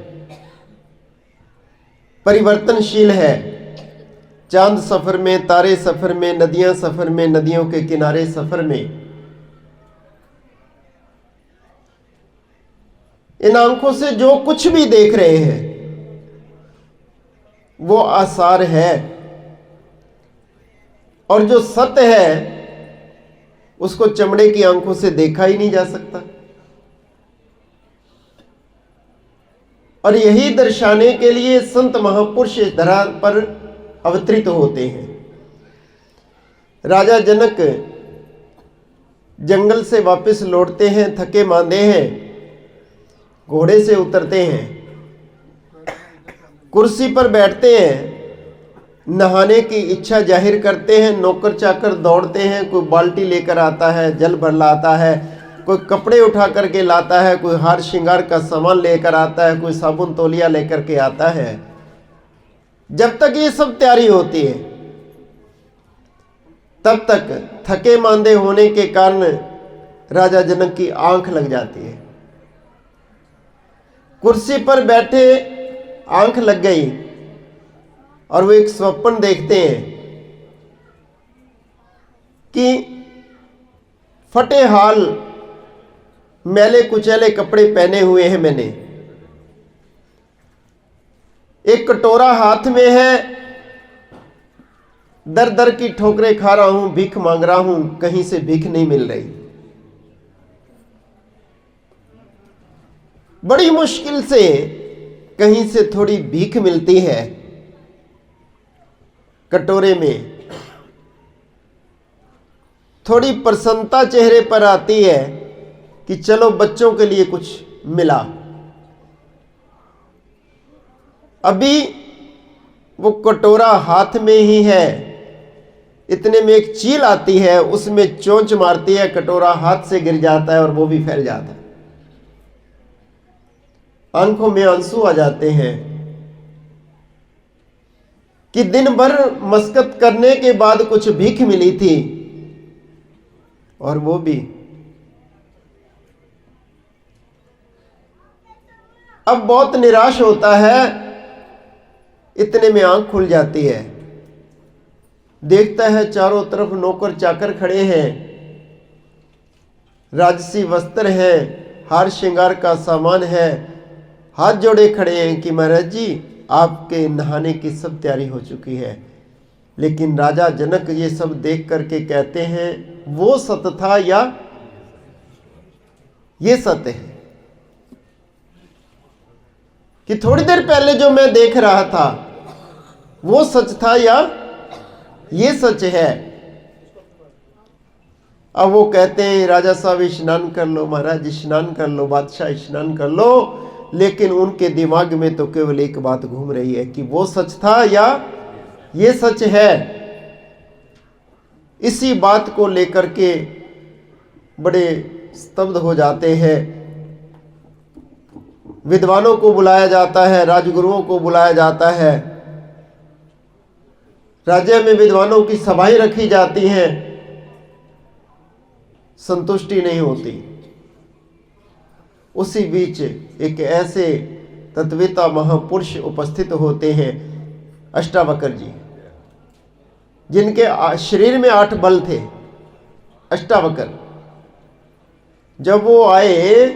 S4: परिवर्तनशील है। चांद सफर में, तारे सफर में, नदियां सफर में, नदियों के किनारे सफर में। इन आंखों से जो कुछ भी देख रहे हैं वो आसार है, और जो सत्य है उसको चमड़े की आंखों से देखा ही नहीं जा सकता। और यही दर्शाने के लिए संत महापुरुष इस धरा पर अवतरित होते हैं। राजा जनक जंगल से वापस लौटते हैं, थके मांदे हैं, घोड़े से उतरते हैं, कुर्सी पर बैठते हैं, नहाने की इच्छा जाहिर करते हैं। नौकर चाकर दौड़ते हैं, कोई बाल्टी लेकर आता है, जल भर लाता है, कोई कपड़े उठा करके लाता है, कोई हार श्रृंगार का सामान लेकर आता है, कोई साबुन तौलिया लेकर के आता है। जब तक ये सब तैयारी होती है तब तक थके मांदे होने के कारण राजा जनक की आंख लग जाती है। कुर्सी पर बैठे आंख लग गई और वो एक स्वप्न देखते हैं कि फटे हाल मैले कुचैले कपड़े पहने हुए हैं मैंने, एक कटोरा हाथ में है, दर दर की ठोकरें खा रहा हूं, भीख मांग रहा हूं, कहीं से भीख नहीं मिल रही। बड़ी मुश्किल से कहीं से थोड़ी भीख मिलती है। कटोरे में थोड़ी प्रसन्नता चेहरे पर आती है कि चलो बच्चों के लिए कुछ मिला। अभी वो कटोरा हाथ में ही है, इतने में एक चील आती है, उसमें चोंच मारती है, कटोरा हाथ से गिर जाता है और वो भी फैल जाता है। आंखों में आंसू आ जाते हैं कि दिन भर मशक्कत करने के बाद कुछ भीख मिली थी और वो भी अब बहुत निराश होता है। इतने में आंख खुल जाती है, देखता है चारों तरफ नौकर चाकर खड़े हैं, राजसी वस्त्र है, हार श्रृंगार का सामान है, हाथ जोड़े खड़े हैं कि महाराज जी आपके नहाने की सब तैयारी हो चुकी है। लेकिन राजा जनक ये सब देख करके कहते हैं वो सत्य था या ये सत्य है, कि थोड़ी देर पहले जो मैं देख रहा था वो सच था या ये सच है। अब वो कहते हैं राजा साहब स्नान कर लो, महाराज स्नान कर लो, बादशाह स्नान कर लो। लेकिन उनके दिमाग में तो केवल एक बात घूम रही है कि वो सच था या ये सच है। इसी बात को लेकर के बड़े स्तब्ध हो जाते हैं। विद्वानों को बुलाया जाता है, राजगुरुओं को बुलाया जाता है, राज्य में विद्वानों की सभाएं रखी जाती हैं, संतुष्टि नहीं होती। उसी बीच एक ऐसे तत्ववेता महापुरुष उपस्थित होते हैं, अष्टावक्र जी, जिनके शरीर में 8 बल थे। अष्टावक्र जब वो आए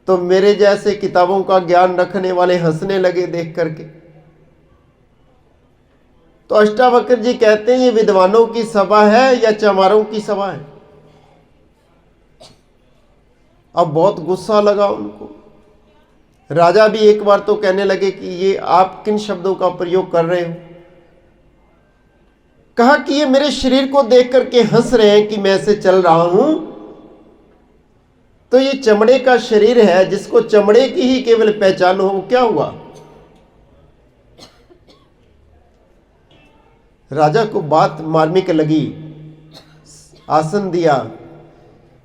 S4: तो मेरे जैसे किताबों का ज्ञान रखने वाले हंसने लगे देख करके। तो अष्टावक्र जी कहते हैं ये विद्वानों की सभा है या चमारों की सभा है। अब बहुत गुस्सा लगा उनको। राजा भी एक बार तो कहने लगे कि ये आप किन शब्दों का प्रयोग कर रहे हो। कहा कि ये मेरे शरीर को देख करके हंस रहे हैं कि मैं ऐसे चल रहा हूं, तो ये चमड़े का शरीर है, जिसको चमड़े की ही केवल पहचान हो, क्या हुआ। राजा को बात मार्मिक लगी, आसन दिया,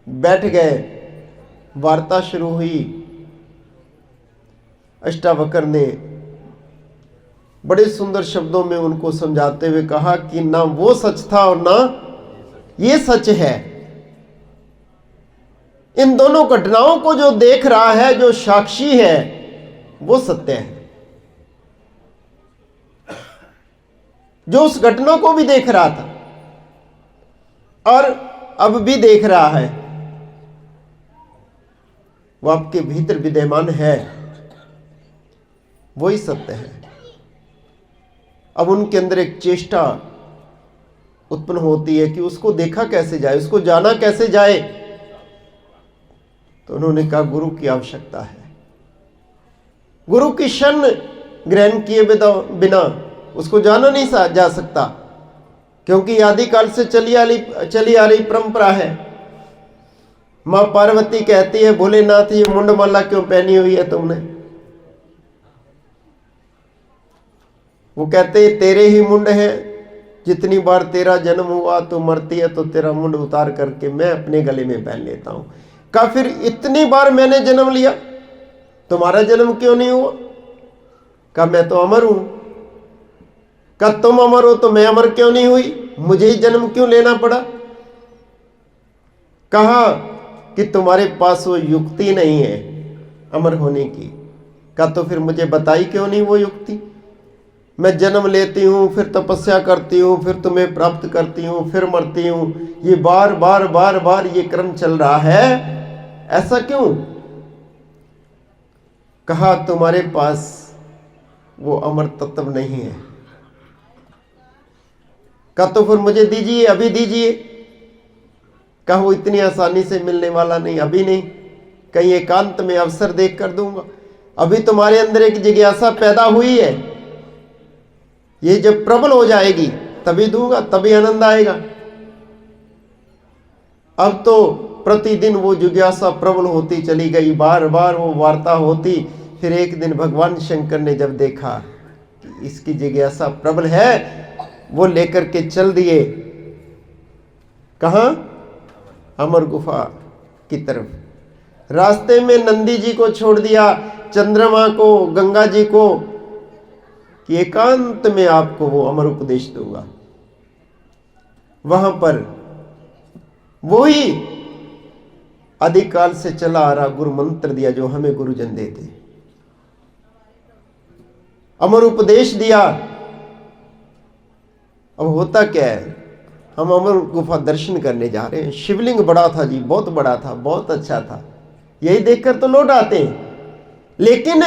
S4: बैठ गए, वार्ता शुरू हुई। अष्टावक्र ने बड़े सुंदर शब्दों में उनको समझाते हुए कहा कि ना वो सच था और ना ये सच है। इन दोनों घटनाओं को जो देख रहा है, जो साक्षी है, वो सत्य है। जो उस घटना को भी देख रहा था और अब भी देख रहा है, वो आपके भीतर विद्यमान है, वही सत्य है। अब उनके अंदर एक चेष्टा उत्पन्न होती है कि उसको देखा कैसे जाए, उसको जाना कैसे जाए। तो उन्होंने कहा गुरु की आवश्यकता है। गुरु की शरण ग्रहण किए बिना उसको जाना नहीं जा सकता, क्योंकि आदिकाल से चली आ रही परंपरा है। मां पार्वती कहती है, भोलेनाथ ये मुंडमाला क्यों पहनी हुई है तुमने? वो कहते तेरे ही मुंड है, जितनी बार तेरा जन्म हुआ तो मरती है तो तेरा मुंड उतार करके मैं अपने गले में पहन लेता हूं। कहा फिर इतनी बार मैंने जन्म लिया, तुम्हारा जन्म क्यों नहीं हुआ? कहा मैं तो अमर हूं। कहा तुम अमर हो तो मैं अमर क्यों नहीं हुई? मुझे ही जन्म क्यों लेना पड़ा? कहा कि तुम्हारे पास वो युक्ति नहीं है अमर होने की। कहा तो फिर मुझे बताई क्यों नहीं वो युक्ति? मैं जन्म लेती हूं, फिर तपस्या करती हूं, फिर तुम्हें प्राप्त करती हूं, फिर मरती हूं, ये बार बार बार बार ये क्रम चल रहा है, ऐसा क्यों? कहा तुम्हारे पास वो अमर तत्व नहीं है। कहा तो फिर मुझे दीजिए, अभी दीजिए। कहा वो इतनी आसानी से मिलने वाला नहीं, अभी नहीं, कहीं एकांत में अवसर देख कर दूंगा। अभी तुम्हारे अंदर एक जिज्ञासा पैदा हुई है, ये जब प्रबल हो जाएगी तभी दूंगा, तभी आनंद आएगा। अब तो प्रतिदिन वो जिज्ञासा प्रबल होती चली गई, बार बार वो वार्ता होती। फिर एक दिन भगवान शंकर ने जब देखा कि इसकी जिज्ञासा प्रबल है, वो लेकर के चल दिए कहां? अमर गुफा की तरफ। रास्ते में नंदी जी को छोड़ दिया, चंद्रमा को, गंगा जी को, कि एकांत में आपको वो अमर उपदेश दूंगा। वहां पर वो ही आदिकाल से चला आ रहा गुरु मंत्र दिया जो हमें गुरुजन देते, अमर उपदेश दिया। अब होता क्या है, हम अमर गुफा दर्शन करने जा रहे हैं। शिवलिंग बड़ा था जी, बहुत बड़ा था, बहुत अच्छा था, यही देखकर तो लौट आते हैं। लेकिन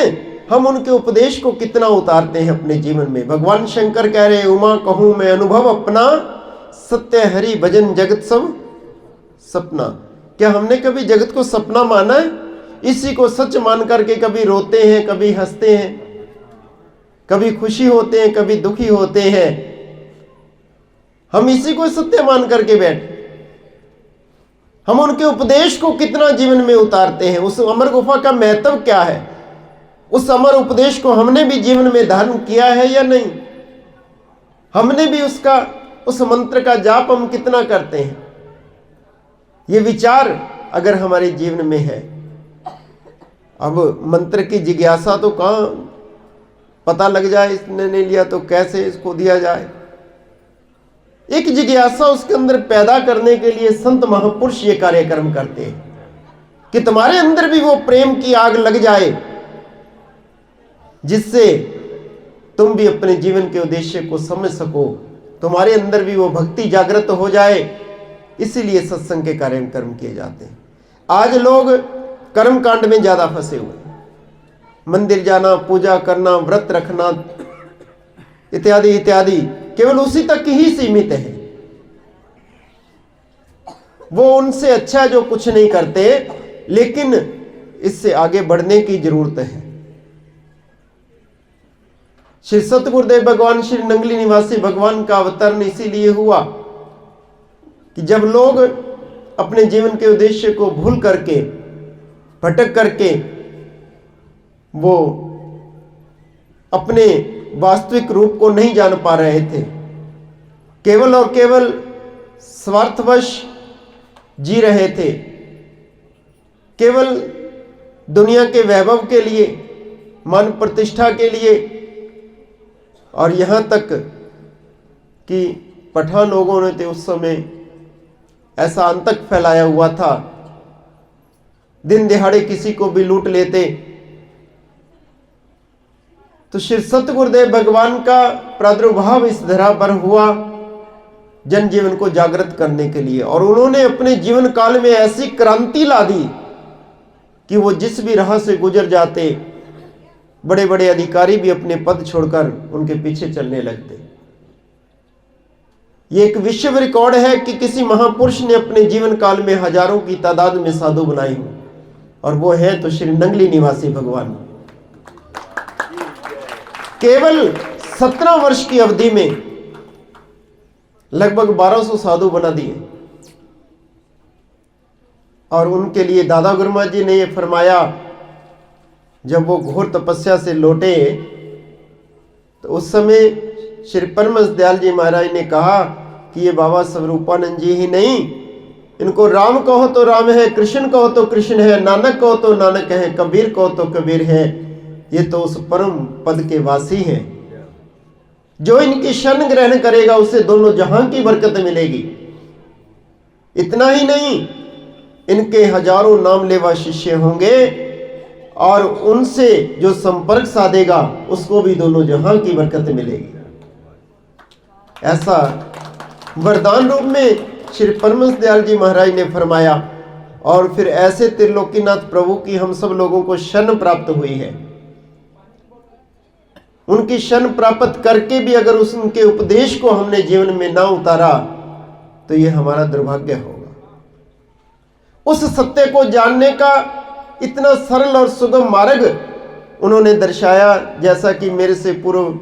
S4: हम उनके उपदेश को कितना उतारते हैं अपने जीवन में? भगवान शंकर कह रहे हैं, उमा कहूं मैं अनुभव अपना, सत्य हरि भजन जगत सब सपना। क्या हमने कभी जगत को सपना माना है? इसी को सच मान करके कभी रोते हैं, कभी हंसते हैं, कभी खुशी होते हैं, कभी दुखी होते हैं। हम इसी को सत्य मान करके बैठे। हम उनके उपदेश को कितना जीवन में उतारते हैं? उस अमर गुफा का महत्व क्या है? उस अमर उपदेश को हमने भी जीवन में धारण किया है या नहीं? हमने भी उस मंत्र का जाप हम कितना करते हैं? ये विचार अगर हमारे जीवन में है। अब मंत्र की जिज्ञासा तो कहां पता लग जाए, इसने नहीं लिया तो कैसे इसको दिया जाए। एक जिज्ञासा उसके अंदर पैदा करने के लिए संत महापुरुष ये कार्यक्रम करते हैं कि तुम्हारे अंदर भी वो प्रेम की आग लग जाए, जिससे तुम भी अपने जीवन के उद्देश्य को समझ सको, तुम्हारे अंदर भी वो भक्ति जागृत हो जाए। इसीलिए सत्संग के कार्यक्रम किए जाते हैं। आज लोग कर्म कांड में ज्यादा फंसे हुए, मंदिर जाना, पूजा करना, व्रत रखना इत्यादि इत्यादि केवल उसी तक ही सीमित है। वो उनसे अच्छा जो कुछ नहीं करते, लेकिन इससे आगे बढ़ने की जरूरत है। श्री सतगुरुदेव भगवान श्री नंगली निवासी भगवान का अवतरण इसीलिए हुआ कि जब लोग अपने जीवन के उद्देश्य को भूल करके, भटक करके, वो अपने वास्तविक रूप को नहीं जान पा रहे थे, केवल और केवल स्वार्थवश जी रहे थे, केवल दुनिया के वैभव के लिए, मान प्रतिष्ठा के लिए, और यहां तक कि पठान लोगों ने तो उस समय ऐसा आतंक फैलाया हुआ था, दिन दिहाड़े किसी को भी लूट लेते। तो श्री सतगुरुदेव भगवान का प्रादुर्भाव इस धरा पर हुआ जनजीवन को जागृत करने के लिए, और उन्होंने अपने जीवन काल में ऐसी क्रांति ला दी कि वो जिस भी राह से गुजर जाते बड़े बड़े अधिकारी भी अपने पद छोड़कर उनके पीछे चलने लगते। ये एक विश्व रिकॉर्ड है कि किसी महापुरुष ने अपने जीवन काल में हजारों की तादाद में साधु बनाई हो, और वो है तो श्री नंगली निवासी भगवान। केवल 17 वर्ष की अवधि में लगभग 1200 साधु बना दिए। और उनके लिए दादा गुरुमा जी ने यह फरमाया, जब वो घोर तपस्या से लौटे तो उस समय श्री परमहंस दयाल जी महाराज ने कहा कि ये बाबा स्वरूपानंद जी ही नहीं, इनको राम कहो तो राम है, कृष्ण कहो तो कृष्ण है, नानक कहो तो नानक है, कबीर कहो तो कबीर है। ये तो उस परम पद के वासी हैं। जो इनकी शरण ग्रहण करेगा उसे दोनों जहां की बरकत मिलेगी। इतना ही नहीं, इनके हजारों नाम लेवा शिष्य होंगे और उनसे जो संपर्क साधेगा उसको भी दोनों जहां की बरकत मिलेगी। ऐसा वरदान रूप में श्री परमहंस दयाल जी महाराज ने फरमाया। और फिर ऐसे त्रिलोकीनाथ प्रभु की हम सब लोगों को शरण प्राप्त हुई है। उनकी शरण प्राप्त करके भी अगर उनके उपदेश को हमने जीवन में ना उतारा तो यह हमारा दुर्भाग्य होगा। उस सत्य को जानने का इतना सरल और सुगम मार्ग उन्होंने दर्शाया, जैसा कि मेरे से पूर्व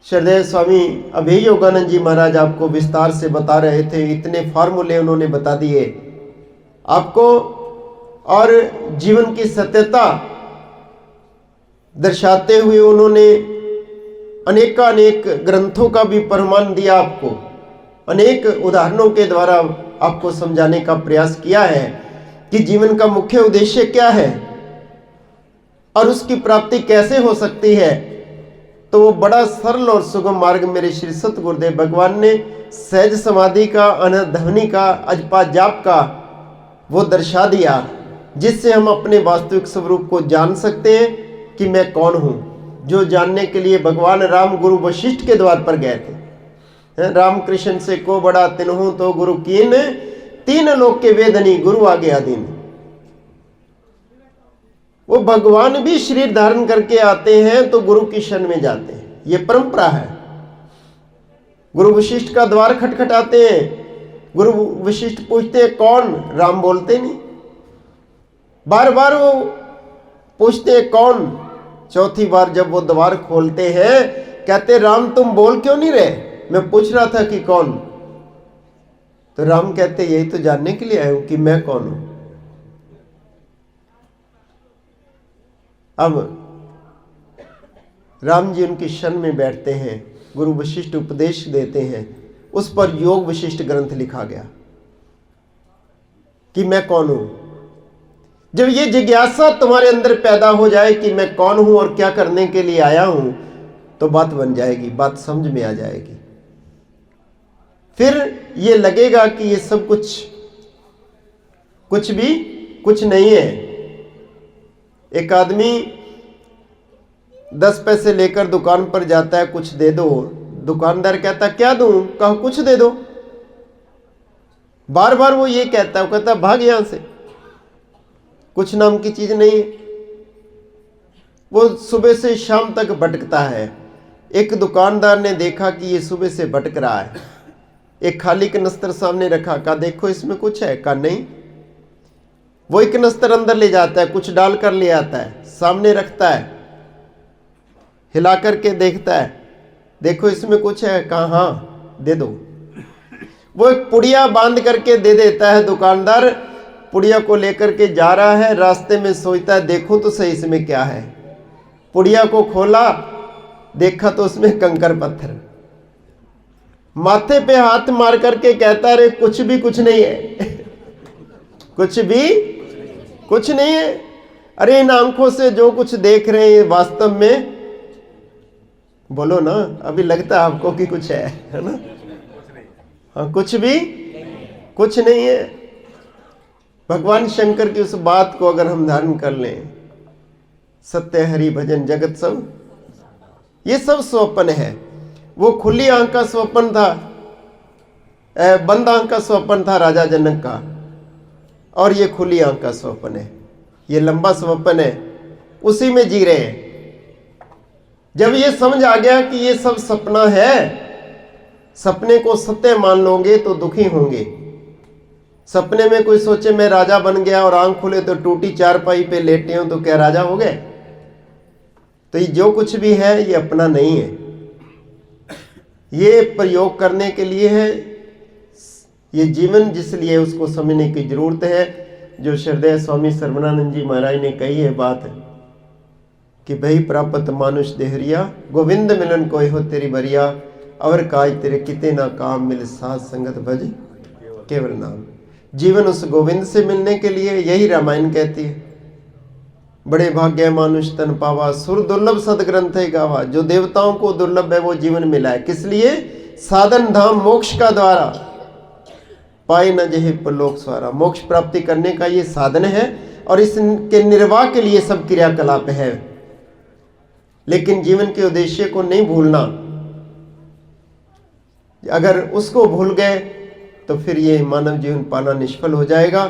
S4: श्रद्धेय स्वामी अभय योगानंद जी महाराज आपको विस्तार से बता रहे थे। इतने फार्मूले उन्होंने बता दिए आपको, और जीवन की सत्यता दर्शाते हुए उन्होंने अनेकानेक ग्रंथों का भी प्रमाण दिया आपको। अनेक उदाहरणों के द्वारा आपको समझाने का प्रयास किया है कि जीवन का मुख्य उद्देश्य क्या है और उसकी प्राप्ति कैसे हो सकती है। तो वो बड़ा सरल और सुगम मार्ग मेरे श्री सतगुरुदेव भगवान ने सहज समाधि का, अनध्वनि का, अजपा जाप का वो दर्शा दिया, जिससे हम अपने वास्तविक स्वरूप को जान सकते हैं कि मैं कौन हूं। जो जानने के लिए भगवान राम गुरु वशिष्ठ के द्वार पर गए थे। राम कृष्ण से को बड़ा तिन्हु तो गुरु कीन, तीन लोक के वेदनी गुरु आगे आदीन। वो भगवान भी शरीर धारण करके आते हैं तो गुरु की शरण में जाते हैं, ये परंपरा है। गुरु वशिष्ठ का द्वार खटखटाते हैं, गुरु वशिष्ठ पूछते हैं कौन, राम बोलते नहीं। बार बार वो पूछते हैं कौन। चौथी बार जब वो द्वार खोलते हैं कहते राम तुम बोल क्यों नहीं रहे, मैं पूछ रहा था कि कौन। तो राम कहते यही तो जानने के लिए आया हूं कि मैं कौन हूं। अब राम जी उनकी शरण में बैठते हैं, गुरु वशिष्ठ उपदेश देते हैं, उस पर योग वशिष्ठ ग्रंथ लिखा गया कि मैं कौन हूं। जब ये जिज्ञासा तुम्हारे अंदर पैदा हो जाए कि मैं कौन हूं और क्या करने के लिए आया हूं, तो बात बन जाएगी, बात समझ में आ जाएगी। फिर ये लगेगा कि ये सब कुछ भी कुछ नहीं है। एक आदमी 10 पैसे लेकर दुकान पर जाता है, कुछ दे दो। दुकानदार कहता क्या दूं, कहो कुछ दे दो। बार बार वो ये कहता है, वो कहता भाग यहां से, कुछ नाम की चीज नहीं है। वो सुबह से शाम तक भटकता है। एक दुकानदार ने देखा कि ये सुबह से भटक रहा है, एक खाली कनस्तर सामने रखा, कहा देखो इसमें कुछ है, कहा नहीं। वो एक कनस्तर अंदर ले जाता है, कुछ डाल कर ले आता है, सामने रखता है, हिला करके देखता है, देखो इसमें कुछ है, कहा हाँ दे दो। वो एक पुड़िया बांध करके दे देता है। दुकानदार पुड़िया को लेकर के जा रहा है, रास्ते में सोचता है देखो तो सही इसमें क्या है। पुड़िया को खोला, देखा तो उसमें कंकर पत्थर। माथे पे हाथ मार करके कहता है कुछ भी कुछ नहीं है कुछ भी कुछ नहीं है। अरे इन आंखों से जो कुछ देख रहे हैं वास्तव में, बोलो ना, अभी लगता है आपको कि कुछ है ना? हाँ, कुछ भी कुछ नहीं है। भगवान शंकर की उस बात को अगर हम धारण कर लें, सत्य हरि भजन जगत सब ये सब स्वप्न है। वो खुली आंख का स्वप्न था, बंद आंख का स्वप्न था राजा जनक का, और ये खुली आंख का स्वप्न है, ये लंबा स्वप्न है, उसी में जी रहे हैं। जब ये समझ आ गया कि ये सब सपना है, सपने को सत्य मान लोगे तो दुखी होंगे। सपने में कोई सोचे मैं राजा बन गया और आंख खुले तो टूटी चारपाई पे लेटे हो, तो क्या राजा हो गए? तो ये जो कुछ भी है ये अपना नहीं है, ये प्रयोग करने के लिए है। ये जीवन जिस लिए उसको समझने की जरूरत है। जो श्रद्धेय स्वामी सर्वनानंद जी महाराज ने कही है बात कि भाई प्राप्त मानुष देहरिया, गोविंद मिलन कोई हो तेरी बरिया, और काय तेरे किते ना काम मिल साथ संगत भज केवल नाम। जीवन उस गोविंद से मिलने के लिए, यही रामायण कहती है। बड़े भाग्य मानुष तन पावा, सुर दुर्लभ सदग्रंथ है गावा। जो देवताओं को दुर्लभ है वो जीवन मिला है, किस लिए? साधन धाम मोक्ष का द्वारा, पाए न जहे परलोक स्वारा। मोक्ष प्राप्ति करने का ये साधन है, और इसके निर्वाह के लिए सब क्रियाकलाप है। लेकिन जीवन के उद्देश्य को नहीं भूलना, अगर उसको भूल गए तो फिर ये मानव जीवन पाना निष्फल हो जाएगा।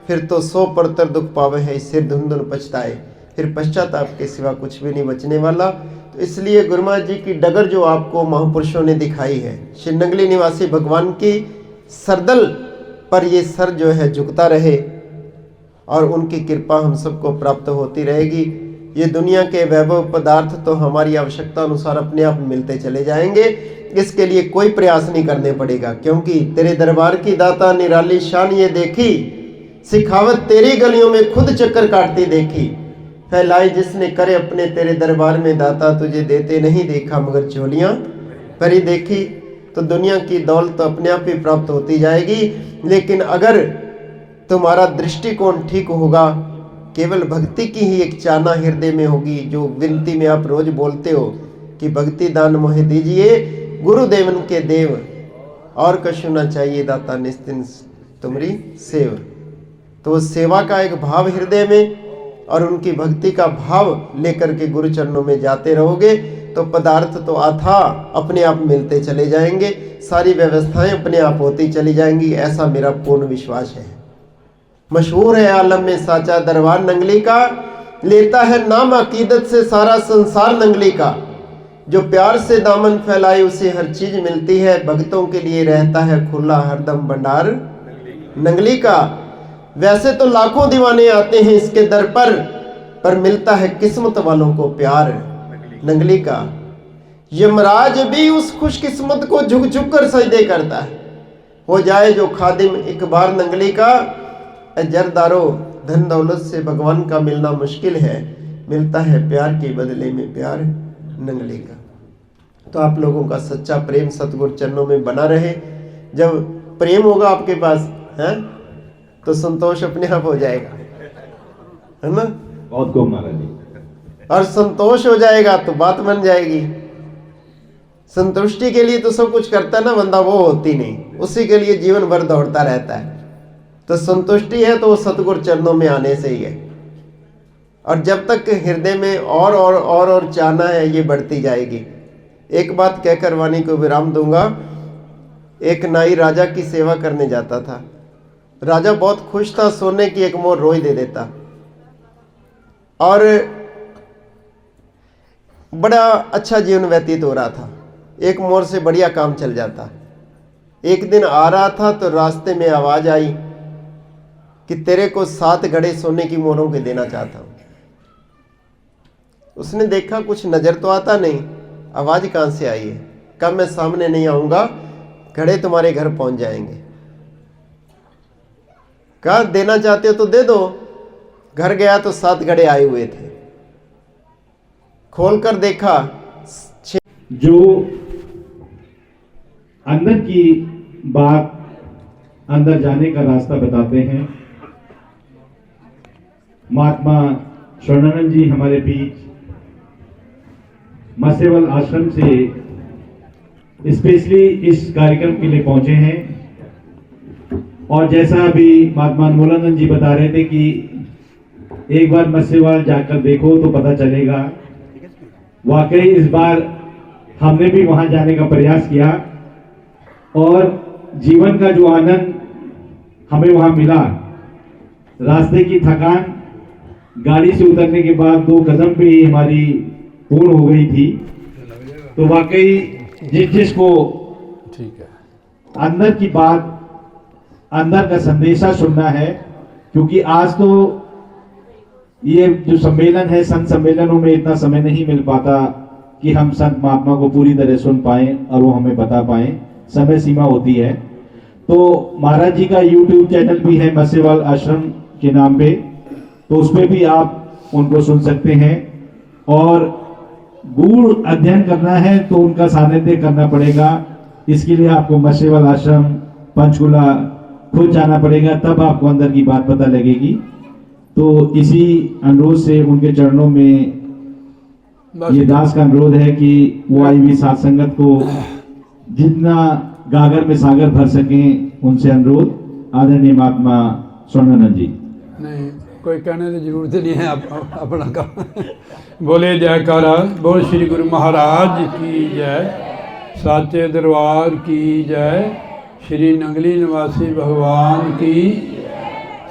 S4: फिर तो 100 परतर दुख पावे है, सिर धुन धुन पछताए। फिर पश्चाताप के सिवा कुछ भी नहीं बचने वाला। तो इसलिए गुरु महाराज जी की डगर जो आपको महापुरुषों ने दिखाई है, श्री नंगली निवासी भगवान की सरदल पर ये सर जो है झुकता रहे, और उनकी कृपा हम सबको प्राप्त होती रहेगी। ये दुनिया के वैभव पदार्थ तो हमारी आवश्यकता अनुसार अपने आप मिलते चले जाएंगे, इसके लिए कोई प्रयास नहीं करने पड़ेगा। क्योंकि तेरे दरबार की दाता निराली शान ये देखी, सिखावत तेरी गलियों में खुद चक्कर काटती देखी। फैलाई जिसने करे अपने तेरे दरबार में दाता, तुझे देते नहीं देखा मगर झोलियां भरी देखी। तो दुनिया की दौलत तो अपने आप ही प्राप्त होती जाएगी, लेकिन अगर तुम्हारा दृष्टिकोण ठीक होगा, केवल भक्ति की ही एक चाहना हृदय में होगी, जो विनती में आप रोज बोलते हो कि भक्ति दान मोहे दीजिए गुरुदेवन के देव, और कछु ना चाहिए दाता निस्तिन तुम्हारी सेव। तो सेवा का एक भाव हृदय में और उनकी भक्ति का भाव लेकर के गुरु चरणों में जाते रहोगे, तो पदार्थ तो अथा अपने आप मिलते चले जाएंगे, सारी व्यवस्थाएं अपने आप होती चली जाएंगी, ऐसा मेरा पूर्ण विश्वास है। मशहूर है आलम में साचा दरबार नंगली का, लेता है नाम अकीदत से सारा संसार नंगली का। जो प्यार से दामन फैलाए उसे हर चीज मिलती है, भक्तों के लिए रहता है खुला हरदम भंडार नंगली का। वैसे तो लाखों दीवाने आते हैं इसके दर पर मिलता है किस्मत वालों को प्यार नंगली का। यमराज भी उस खुशकिस्मत को झुक झुक कर सजदे करता है। हो जाए जो खादिम एक बार नंगली का, जरदारो धन दौलत से भगवान का मिलना मुश्किल है, मिलता है प्यार के बदले में प्यार नंगली का। तो आप लोगों का सच्चा प्रेम सतगुरु चरणों में बना रहे। जब प्रेम होगा आपके पास है तो संतोष अपने आप हो जाएगा, है ना?
S1: बहुत खूब महाराज जी।
S4: और संतोष हो जाएगा तो बात बन जाएगी। संतुष्टि के लिए तो सब कुछ करता है ना बंदा, वो होती नहीं, उसी के लिए जीवन भर दौड़ता रहता है। तो संतुष्टि है तो वो सतगुरु चरणों में आने से ही है। और जब तक हृदय में और चाहना है, ये बढ़ती जाएगी। एक बात कहकर वाणी को विराम दूंगा। एक नाई राजा की सेवा करने जाता था। राजा बहुत खुश था, सोने की एक मोर रोज दे देता और बड़ा अच्छा जीवन व्यतीत हो रहा था। एक मोर से बढ़िया काम चल जाता। एक दिन आ रहा था तो रास्ते में आवाज आई कि तेरे को 7 घड़े सोने की मोरों के देना चाहता हूं। उसने देखा कुछ नजर तो आता नहीं, आवाज कहां से आई है? कब मैं सामने नहीं आऊंगा, घड़े तुम्हारे घर पहुंच जाएंगे। कहा देना चाहते हो तो दे दो। घर गया तो 7 घड़े आए हुए थे। खोलकर देखा,
S1: जो अंदर की बात, अंदर जाने का रास्ता बताते हैं महात्मा स्वर्णानंद जी हमारे बीच मसेवल आश्रम से स्पेशली इस कार्यक्रम के लिए पहुंचे हैं। और जैसा अभी महात्मा अनमोलानंद जी बता रहे थे कि एक बार मसेवाल जाकर देखो तो पता चलेगा। वाकई इस बार हमने भी वहां जाने का प्रयास किया और जीवन का जो आनंद हमें वहां मिला, रास्ते की थकान गाड़ी से उतरने के बाद 2 कदम पे ही हमारी पूर्ण हो गई थी। तो वाकई जिसको
S3: ठीक है।
S1: अंदर की बात, अंदर का संदेशा सुनना है, क्योंकि आज तो ये जो सम्मेलन है, संत सम्मेलनों में इतना समय नहीं मिल पाता कि हम संत महात्मा को पूरी तरह सुन पाए और वो हमें बता पाए, समय सीमा होती है। तो महाराज जी का YouTube चैनल भी है मस्सेवाल आश्रम के नाम पे, तो उस पे भी आप उनको सुन सकते हैं। और गूढ़ अध्ययन करना है तो उनका सानिध्य करना पड़ेगा, इसके लिए आपको मस्सेवाल आश्रम पंचकुला खुद जाना पड़ेगा, तब आपको अंदर की बात पता लगेगी। तो इसी अनुरोध से उनके चरणों में ये दास का अनुरोध है कि वो आई हुई साथ संगत को जितना गागर में सागर भर सकें, उनसे अनुरोध। आदरणीय महात्मा स्वर्णानंद जी।
S3: नहीं, कोई कहने की जरूरत नहीं है, आप अपना काम। बोले जयकारा, बोल श्री गुरु महाराज की जय, साचे दरबार की जय, श्री नंगली निवासी भगवान की,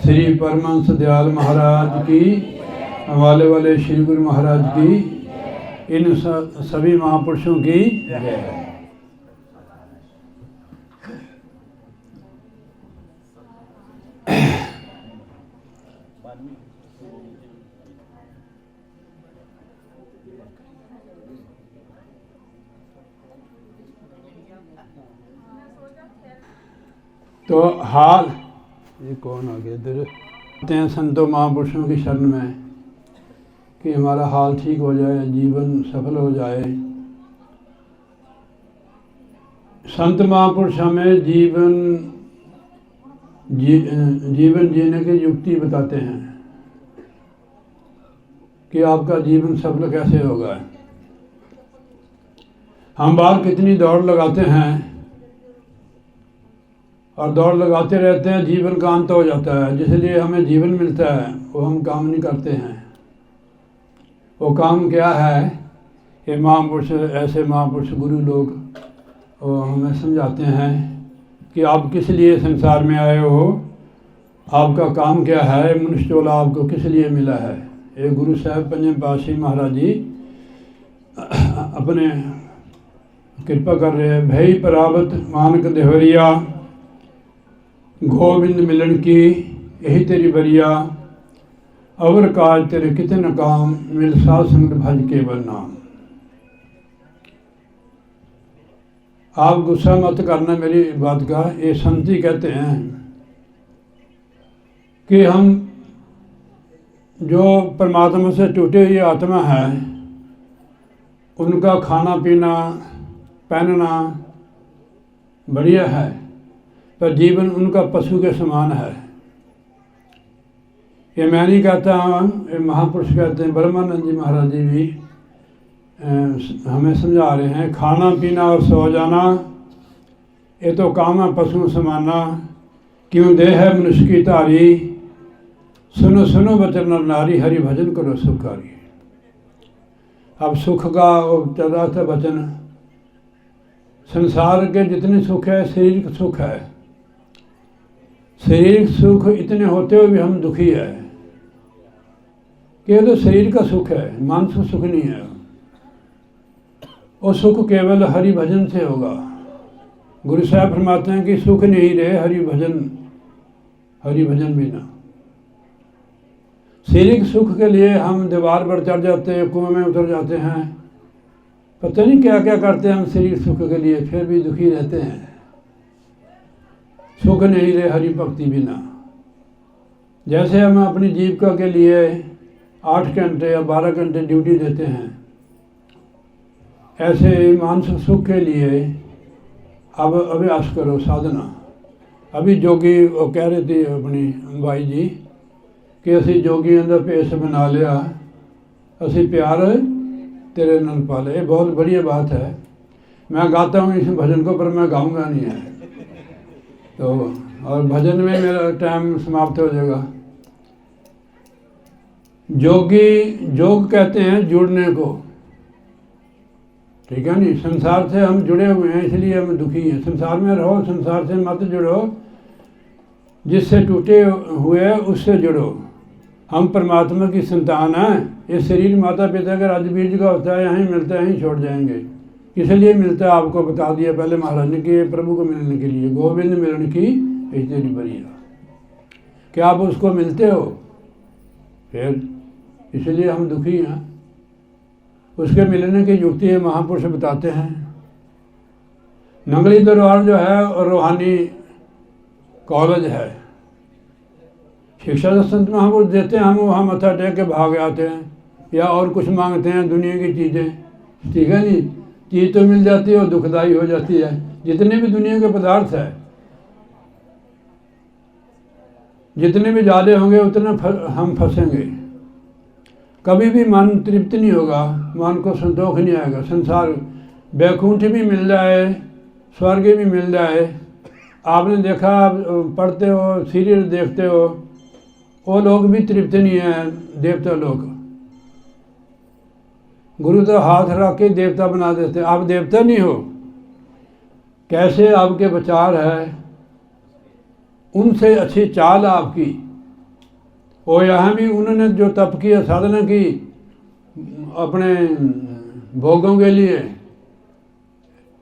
S3: श्री परमहंस दयाल महाराज की, हवाले वाले श्री गुरु महाराज की, इन सभी महापुरुषों की जय। तो हाल, ये कौन आ गया इधर, आते हैं संतों महापुरुषों की शरण में कि हमारा हाल ठीक हो जाए, जीवन सफल हो जाए। संत महापुरुष हमें जीवन जीने की युक्ति बताते हैं कि आपका जीवन सफल कैसे होगा। हम बाहर कितनी दौड़ लगाते हैं और दौड़ लगाते रहते हैं, जीवन का अंत हो जाता है। जिसलिए हमें जीवन मिलता है वो हम काम नहीं करते हैं। वो काम क्या है, ये महापुरुष, ऐसे महापुरुष गुरु लोग वो हमें समझाते हैं कि आप किस लिए संसार में आए हो, आपका काम क्या है, मनुष्य चोला आपको किस लिए मिला है। ये गुरु साहब पंचम पातशाही महाराज जी अपने कृपा कर रहे हैं। भई परावत मानक देवरिया, गोविंद मिलन की यही तेरी बरिया, अवर काज तेरे कितने काम, मिल साध संग भज केवल नाम। आप गुस्सा मत करना मेरी बात का, ये संत जी कहते हैं कि हम जो परमात्मा से टूटे हुई आत्मा है, उनका खाना पीना पहनना बढ़िया है, पर जीवन उनका पशु के समान है। ये मैं नहीं कहता, ये महापुरुष कहते हैं। ब्रह्मानंद जी महाराज जी भी हमें समझा रहे हैं, खाना पीना और सो जाना ये तो काम है पशु समाना, क्यों दे है मनुष्य की तारी, सुनो सुनो वचन नर नारी, हरि भजन करो सुखारी। अब सुख का चल रहा था वचन, संसार के जितने सुख है शारीरिक सुख है, शारीरिक सुख इतने होते हुए भी हम दुखी है कि ये तो शरीर का सुख है, मानसिक सुख नहीं है। वो सुख केवल हरि भजन से होगा। गुरु साहब फरमाते हैं कि सुख नहीं रहे हरि भजन बिना। शारीरिक सुख के लिए हम दीवार पर चढ़ जाते हैं, कुएं में उतर जाते हैं, पता नहीं क्या क्या करते हैं हम शारीरिक सुख के लिए, फिर भी दुखी रहते हैं। सुख नहीं रहे हरि भक्ति बिना। जैसे हम अपनी जीविका के लिए 8 घंटे या 12 घंटे ड्यूटी देते हैं, ऐसे मानसिक सुख के लिए अब अभ्यास करो, साधना। अभी जोगी वो कह रहे थे अपनी भाई जी कि असी जोगी अंदर भेष बना लिया, असी प्यार तेरे नल पाले। ये बहुत बढ़िया बात है। मैं गाता हूँ इस भजन को, पर मैं गाऊंगा नहीं है तो, और भजन में मेरा टाइम समाप्त हो जाएगा। जोगी योग कहते हैं जुड़ने को, ठीक है नहीं, संसार से हम जुड़े हुए हैं इसलिए हम दुखी हैं। संसार में रहो, संसार से मत जुड़ो, जिससे टूटे हुए उससे जुड़ो। हम परमात्मा की संतान हैं। ये शरीर माता पिता का राज्य बीज का होता है, यहीं मिलता है, यहीं छोड़ जाएंगे। किस लिए मिलता है आपको बता दिया पहले महाराज ने कि प्रभु को मिलने के लिए, गोविंद मिलन की तेरी बरिया। क्या आप उसको मिलते हो? फिर इसलिए हम दुखी हैं। उसके मिलने की युक्ति महापुरुष बताते हैं। नंगली दरबार जो है और रूहानी कॉलेज है। शिक्षा तो संत महापुरुष देते हैं, हम वहाँ मत्था टेक के भाग आते हैं या और कुछ मांगते हैं दुनिया की चीज़ें, ठीक है नहीं। चीज़ तो मिल जाती है और दुखदाई हो जाती है। जितने भी दुनिया के पदार्थ है, जितने भी ज़्यादा होंगे उतना हम फंसेंगे। कभी भी मन तृप्त नहीं होगा, मन को संतोष नहीं आएगा। संसार बैकुंठ भी मिल जाए, स्वर्ग भी मिल जाए। आपने देखा, आप पढ़ते हो, सीरियल देखते हो, वो लोग भी तृप्त नहीं है, देवता लोग। गुरु तो हाथ रख के देवता बना देते। आप देवता नहीं हो। कैसे आपके विचार है, उनसे अच्छी चाल आपकी। और यहाँ भी उन्होंने जो तप किया, साधना की अपने भोगों के लिए,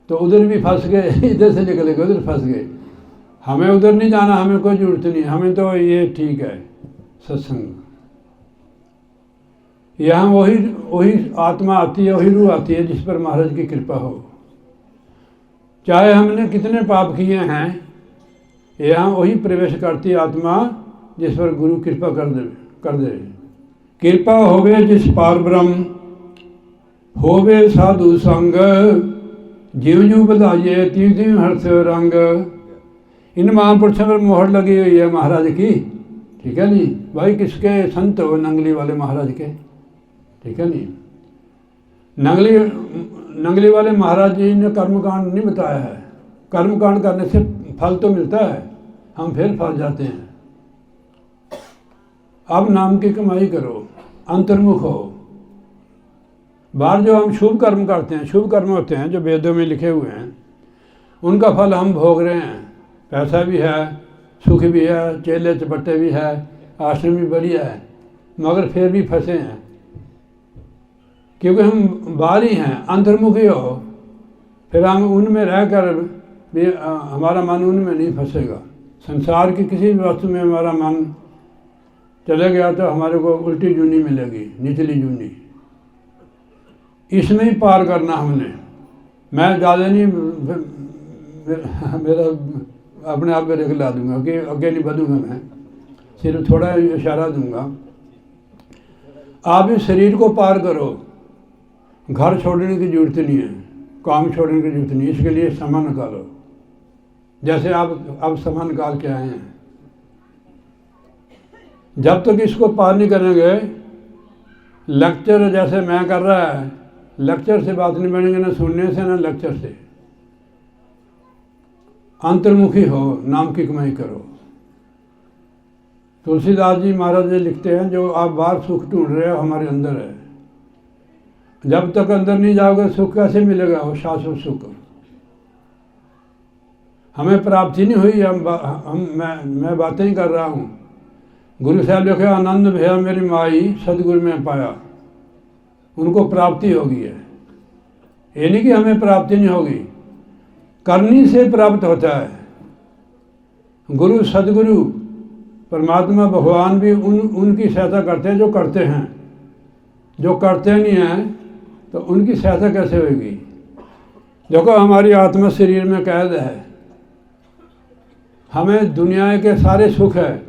S3: तो उधर भी फंस गए, इधर से निकले गए उधर फंस गए। हमें उधर नहीं जाना, हमें कोई जरूरत नहीं, हमें तो ये ठीक है सत्संग। यहाँ वही आत्मा आती है, वही रूह आती है जिस पर महाराज की कृपा हो। चाहे हमने कितने पाप किए हैं, यहाँ वही प्रवेश करती आत्मा जिस पर गुरु कृपा कर दे। कृपा होवे जिस पार ब्रह्म, होवे साधु संग, जीव जू बधाइए तीन तीन हर्ष रंग। इन महापुरुषों पर मोहर लगी हुई है महाराज की, ठीक है नहीं भाई। किसके संत हो? नंगली वाले महाराज के, ठीक है नहीं। नंगली वाले महाराज जी ने कर्मकांड नहीं बताया है। कर्मकांड करने से फल तो मिलता है, हम फिर फंस जाते हैं। अब नाम की कमाई करो, अंतर्मुख हो। बाहर जो हम शुभ कर्म करते हैं, शुभ कर्म होते हैं जो वेदों में लिखे हुए हैं, उनका फल हम भोग रहे हैं। पैसा भी है, सुख भी है, चेले चपट्टे भी है, आश्रम भी बढ़िया है, मगर फिर भी फंसे हैं क्योंकि हम बाहरी हैं। अंतर्मुखी हो, फिर हम उनमें रहकर भी हमारा मन उनमें नहीं फंसेगा। संसार की किसी भी वस्तु में हमारा मन चले गया तो हमारे को उल्टी जूनी मिलेगी, निचली जूनी। इसमें ही पार करना हमने। मैं ज़्यादा नहीं, मेरा अपने आप में ला दूंगा कि आगे नहीं बढ़ूंगा, मैं सिर्फ थोड़ा इशारा दूंगा। आप इस शरीर को पार करो। घर छोड़ने की जरूरत नहीं है, काम छोड़ने की जरूरत नहीं। इसके लिए समय निकालो, जैसे आप अब समय निकाल के आए हैं। जब तक इसको पार नहीं करेंगे, लेक्चर जैसे मैं कर रहा है, लेक्चर से बात नहीं बनेंगे, ना सुनने से ना लेक्चर से। अंतर्मुखी हो, नाम की कमाई करो। तुलसीदास जी महाराज जी लिखते हैं, जो आप बाहर सुख ढूंढ रहे हो हमारे अंदर है। जब तक अंदर नहीं जाओगे सुख कैसे मिलेगा? वो शाश्वत सुख हमें प्राप्ति नहीं हुई। मैं बातें ही कर रहा हूँ। गुरु साहब लिखे, आनंद भैया मेरी माई सदगुरु में पाया, उनको प्राप्ति होगी है। ये नहीं कि हमें प्राप्ति नहीं होगी, करनी से प्राप्त होता है। गुरु सदगुरु परमात्मा भगवान भी उनकी सहायता करते हैं जो करते हैं। जो करते नहीं हैं तो उनकी सहायता कैसे होगी? देखो, हमारी आत्मा शरीर में कैद है। हमें दुनिया के सारे सुख है।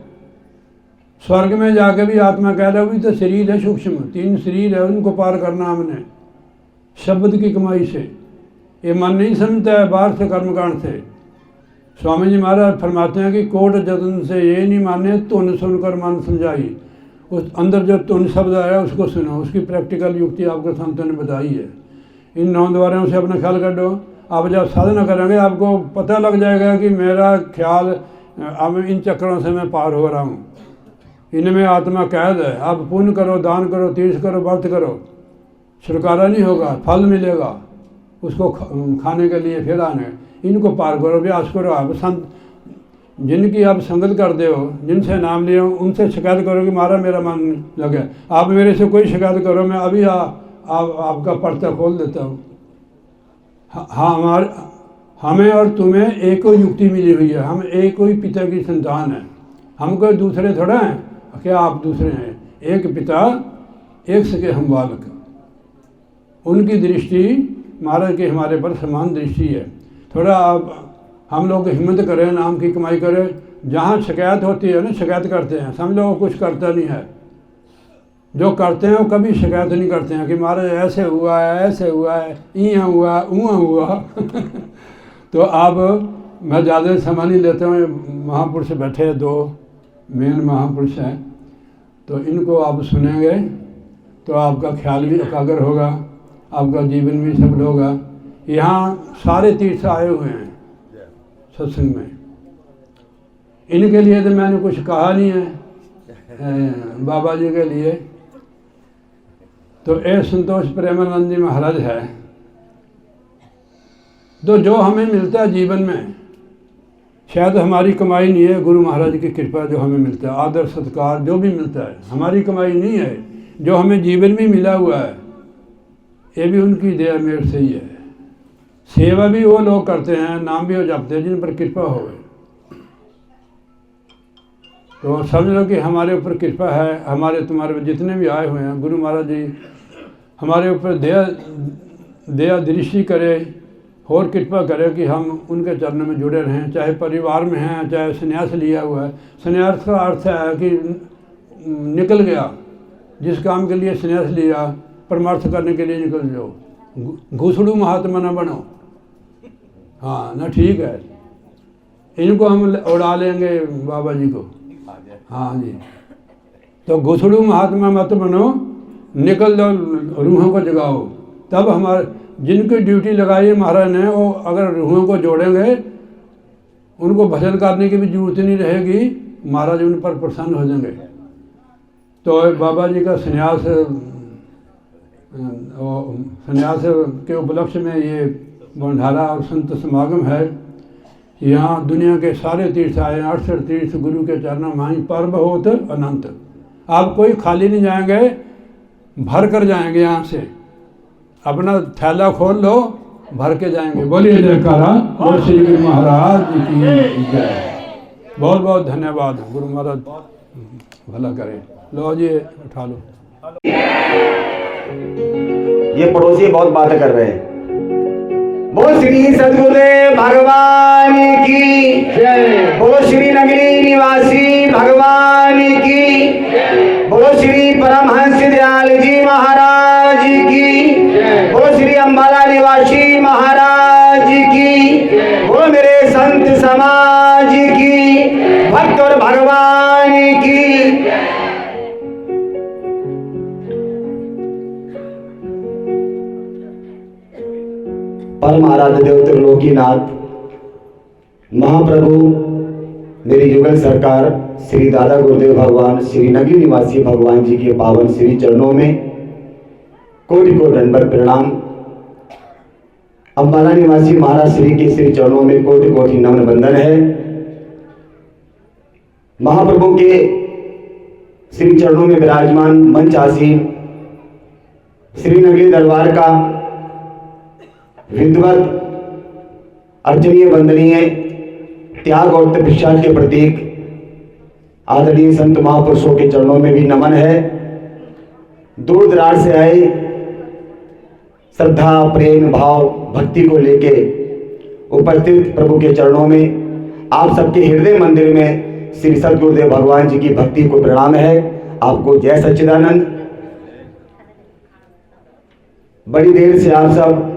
S3: स्वर्ग में जाके भी आत्मा कैद है, भी तो शरीर है सूक्ष्म, 3 शरीर है, उनको पार करना हमने शब्द की कमाई से। ये मन नहीं समझता है बाहर से कर्मकांड से। स्वामी जी महाराज फरमाते हैं कि कोट जतन से ये नहीं माने, धुन सुनकर मन समझाई। उस अंदर जो धुन शब्द आया उसको सुनो, उसकी प्रैक्टिकल युक्ति आपको संतों ने बताई है। इन 9 द्वारों से अपना ख्याल कर दो। आप जब साधना करेंगे आपको पता लग जाएगा कि मेरा ख्याल, अब इन चक्रों से मैं पार हो रहा हूँ, इनमें आत्मा कैद है। आप पुण्य करो, दान करो, तीर्थ करो, व्रत करो, छुटकारा नहीं होगा, फल मिलेगा। उसको खाने के लिए फिर आने, इनको पार करो, अभ्यास करो। आप संत जिनकी आप संगत करते हो, जिनसे नाम लिए हो, उनसे शिकायत करो कि महाराज मेरा मन लगे। आप मेरे से कोई शिकायत करो, मैं अभी आपका पर्चा खोल देता हूँ। हाँ, हमें और तुम्हें एक ही युक्ति मिली हुई है, हम एक ही पिता की संतान है, हम कोई दूसरे थोड़ा हैं। क्या आप दूसरे हैं? एक पिता एक सके हम बालक। उनकी दृष्टि महाराज की हमारे पर समान दृष्टि है। थोड़ा आप हम लोग हिम्मत करें, नाम की कमाई करें। जहाँ शिकायत होती है ना, शिकायत करते हैं, समझ लो कुछ करता नहीं है। जो करते हैं वो कभी शिकायत नहीं करते हैं कि महाराज ऐसे हुआ है, ऐसे हुआ है, यहाँ हुआ, वहाँ हुआ। तो अब मैं ज़्यादा समय नहीं लेता हूँ। महापुरुष बैठे हैं, 2 मेन महापुरुष हैं, तो इनको आप सुनेंगे तो आपका ख्याल भी एकाग्र होगा, आपका जीवन भी सफल होगा। यहाँ सारे तीर्थ आए हुए हैं सत्संग में, इनके लिए तो मैंने कुछ कहा नहीं है। बाबा जी के लिए तो ए संतोष प्रेमानंद जी महाराज है। तो जो हमें मिलता है जीवन में, शायद हमारी कमाई नहीं है, गुरु महाराज की कृपा जो हमें मिलता है, आदर सत्कार जो भी मिलता है, हमारी कमाई नहीं है। जो हमें जीवन में मिला हुआ है, ये भी उनकी दया मेरे से ही है। सेवा भी वो लोग करते हैं, नाम भी हो जाते हैं जिन पर कृपा हो। तो समझ लो कि हमारे ऊपर कृपा है। हमारे तुम्हारे जितने भी आए हुए हैं, गुरु महाराज जी हमारे ऊपर दया दृष्टि करे और कृपा करे कि हम उनके चरणों में जुड़े रहें। चाहे परिवार में हैं, चाहे संन्यास लिया हुआ है। संन्यास का अर्थ है कि निकल गया, जिस काम के लिए संन्यास लिया, परमार्थ करने के लिए निकल जाओ। घुसड़ू महात्मा न बनो। हाँ ना, ठीक है, इनको हम उड़ा लेंगे बाबा जी को। हाँ जी, तो घुसड़ू महात्मा मत बनो, निकल दो, रूहों को जगाओ। तब हमारे जिनकी ड्यूटी लगाई है महाराज ने, वो अगर रूहों को जोड़ेंगे, उनको भजन करने की भी जरूरत नहीं रहेगी, महाराज उन पर प्रसन्न हो जाएंगे। तो बाबा जी का संन्यास के उपलक्ष्य में ये भंडारा और संत समागम है। यहाँ दुनिया के सारे तीर्थ आए, 68 तीर्थ गुरु के चरणों में, पर्व होत अनंत। आप कोई खाली नहीं जाएंगे, भर कर जाएंगे। यहाँ से अपना थैला खोल लो, भर के जाएंगे। बोलिए जयकारा बोल श्री गुरु महाराज की जय। बहुत बहुत धन्यवाद। गुरु महाराज भला करे। लो जी, उठा लो।
S5: ये पड़ोसी बहुत बातें कर रहे हैं। बोल श्री सद्गुरुदेव भगवान की जय। बोलो श्री नगरी निवासी भगवान की। बोलो श्री परमहंस दयाल जी महाराज की। बोलो श्री अम्बाला निवासी महाराज की। बोलो मेरे संत समाज की, भक्त और भगवान की। परम आराध्य देव त्रिलोकीनाथ महाप्रभु मेरी युगल सरकार श्री दादा गुरुदेव भगवान श्री नगरी निवासी भगवान जी के पावन श्री चरणों में कोटि कोटि दंडवत प्रणाम। अम्बाला निवासी महाराज श्री के श्री चरणों में कोटि कोटि नमन बंदन है। महाप्रभु के श्री चरणों में विराजमान मंच आसीन श्री नगरी दरबार का विद्वत अर्चनीय वंदनीय त्याग और तपस्या के प्रतीक आदरणीय संत महापुरुषों के चरणों में भी नमन है। दूर दराज से आए श्रद्धा प्रेम भाव भक्ति को लेके उपस्थित प्रभु के चरणों में आप सबके हृदय मंदिर में श्री सद्गुरुदेव भगवान जी की भक्ति को प्रणाम है। आपको जय सच्चिदानंद। बड़ी देर से आप सब